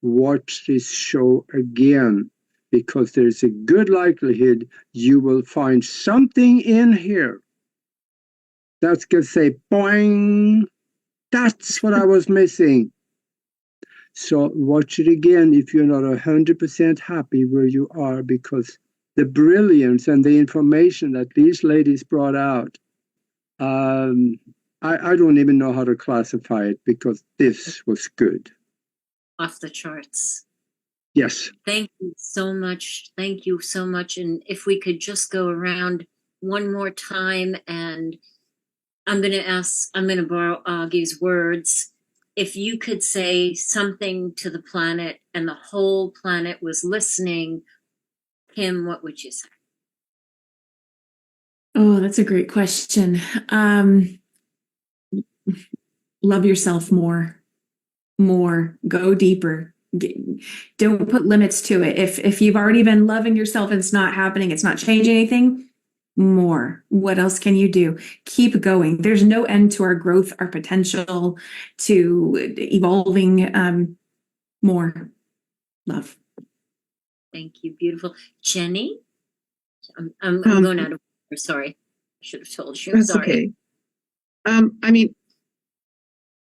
watch this show again, because there's a good likelihood you will find something in here that's going to say, boing, that's what I was missing. So watch it again if you're not 100% happy where you are, because the brilliance and the information that these ladies brought out, I don't even know how to classify it, because this was good. Off the charts. Yes. Thank you so much. Thank you so much. And if we could just go around one more time, and I'm going to borrow Augie's words. If you could say something to the planet and the whole planet was listening, Kim, what would you say? Oh, that's a great question. Love yourself more, go deeper. Don't put limits to it. If you've already been loving yourself and it's not happening, it's not changing anything, more. What else can you do? Keep going. There's no end to our growth, our potential, to evolving. More love. Thank you. Beautiful. Jenny? I'm going out of order. Sorry. I should have told you. That's Sorry. okay. I mean,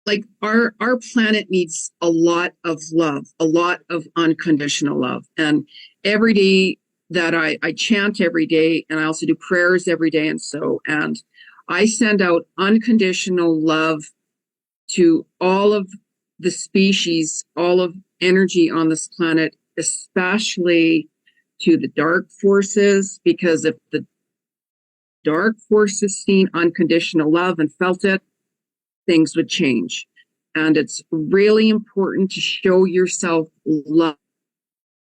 like our planet needs a lot of love, a lot of unconditional love. And every day that I chant every day, and I also do prayers every day, and I send out unconditional love to all of the species, all of energy on this planet, especially to the dark forces, because if the dark forces seen unconditional love and felt it, things would change. And it's really important to show yourself love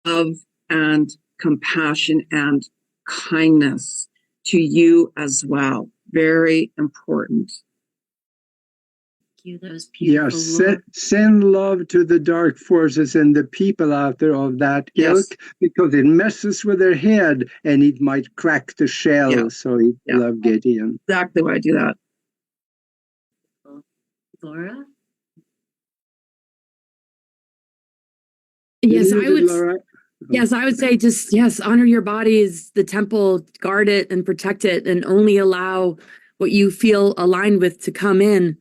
and compassion and kindness to you as well. Very important. You, that was beautiful. Yes, send love to the dark forces and the people out there of that ilk, because it messes with their head and it might crack the shell. So it love Gideon. Exactly why I do that. Laura? Yes, Laura? Yes, I would say just, yes, honor your body as the temple, guard it and protect it, and only allow what you feel aligned with to come in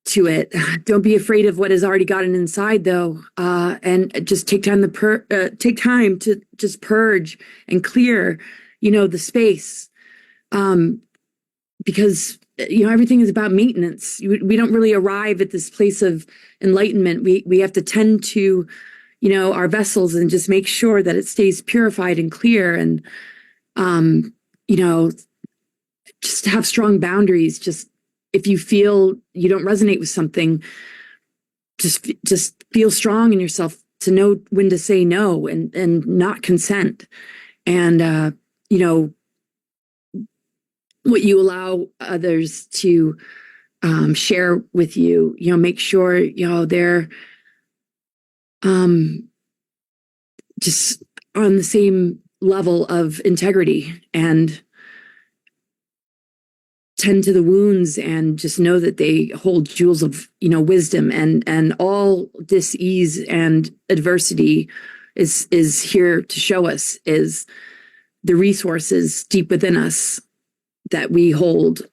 to it. Don't be afraid of what has already gotten inside, though, and just take time to just purge and clear, the space, because everything is about maintenance. We don't really arrive at this place of enlightenment. We have to tend to, our vessels and just make sure that it stays purified and clear, and just have strong boundaries. Just if you feel you don't resonate with something, just feel strong in yourself to know when to say no and not consent. And what you allow others to share with you, make sure they're just on the same level of integrity, and tend to the wounds, and just know that they hold jewels of wisdom, and all dis-ease and adversity is here to show us is the resources deep within us that we hold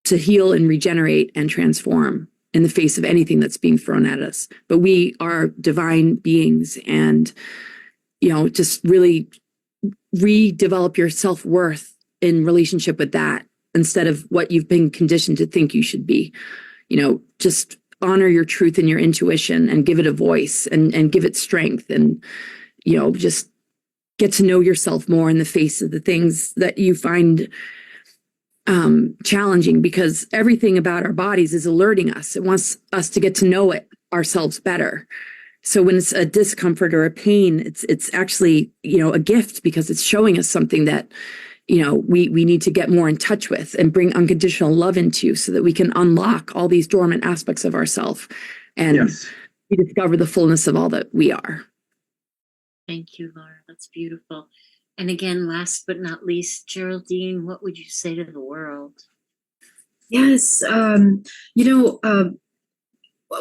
to heal and regenerate and transform in the face of anything that's being thrown at us. But we are divine beings, and just really redevelop your self-worth in relationship with that, instead of what you've been conditioned to think you should be. Just honor your truth and your intuition, and give it a voice, and give it strength, and just get to know yourself more in the face of the things that you find challenging, because everything about our bodies is alerting us. It wants us to get to know ourselves better. So when it's a discomfort or a pain, it's actually, a gift, because it's showing us something that, we need to get more in touch with and bring unconditional love into, so that we can unlock all these dormant aspects of ourselves and rediscover the fullness of all that we are. Thank you, Laura. That's beautiful. And again, last but not least, Geraldine, what would you say to the world? Yes,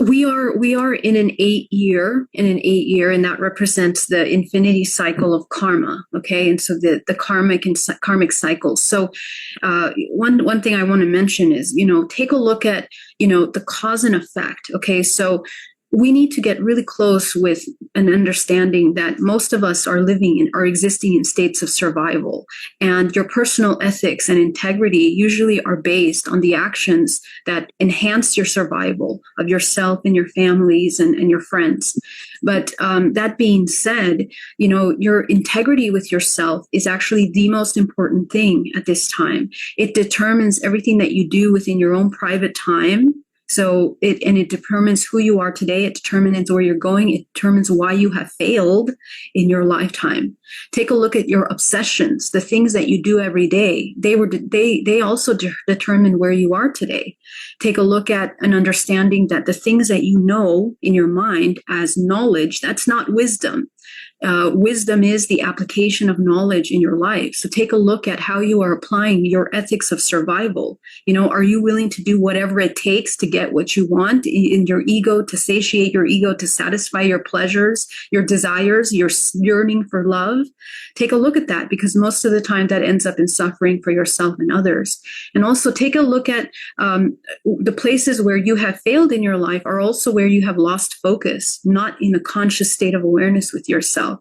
we are in an 8-year, and that represents the infinity cycle of karma. Okay, and so the karmic cycles. So one thing I want to mention is, take a look at the cause and effect. Okay, so we need to get really close with an understanding that most of us are existing in states of survival, and your personal ethics and integrity usually are based on the actions that enhance your survival of yourself and your families and your friends. But that being said, your integrity with yourself is actually the most important thing at this time. It determines everything that you do within your own private time. So it determines who you are today. It determines where you're going. It determines why you have failed in your lifetime. Take a look at your obsessions, the things that you do every day. They also determine where you are today. Take a look at an understanding that the things that you know in your mind as knowledge, that's not wisdom. Wisdom is the application of knowledge in your life. So take a look at how you are applying your ethics of survival. Are you willing to do whatever it takes to get what you want in your ego, to satiate your ego, to satisfy your pleasures, your desires, your yearning for love? Take a look at that, because most of the time that ends up in suffering for yourself and others. And also take a look at the places where you have failed in your life are also where you have lost focus, not in a conscious state of awareness with yourself.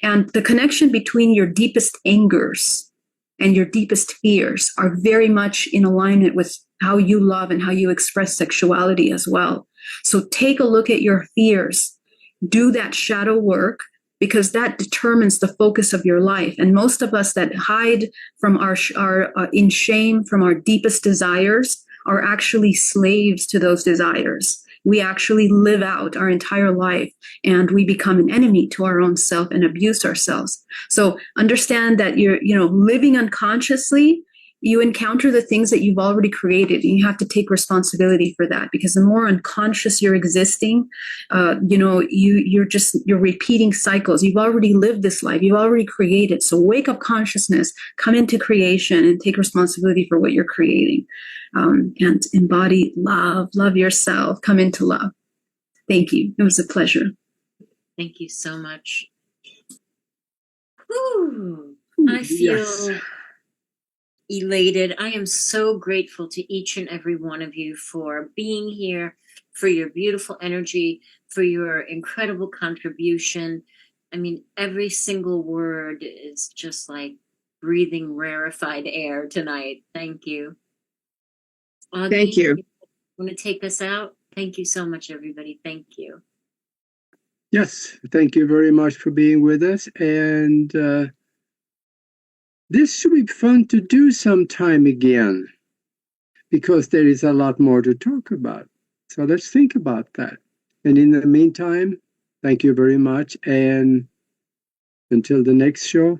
And the connection between your deepest angers and your deepest fears are very much in alignment with how you love and how you express sexuality as well. So take a look at your fears, do that shadow work, because that determines the focus of your life. And most of us that hide from our in shame from our deepest desires are actually slaves to those desires. We actually live out our entire life and we become an enemy to our own self and abuse ourselves. So understand that you're, living unconsciously, you encounter the things that you've already created, and you have to take responsibility for that, because the more unconscious you're existing, you're repeating cycles. You've already lived this life. You've already created. So wake up consciousness, come into creation and take responsibility for what you're creating, and embody love yourself, come into love. Thank you. It was a pleasure. Thank you so much. Whew. I feel elated. I am so grateful to each and every one of you for being here, for your beautiful energy, for your incredible contribution. I mean, every single word is just like breathing rarefied air tonight. Thank you. Augie, Thank you. Want to take us out? Thank you so much, everybody. Thank you. Yes, thank you very much for being with us. And this should be fun to do sometime again, because there is a lot more to talk about. So let's think about that. And in the meantime, thank you very much. And until the next show,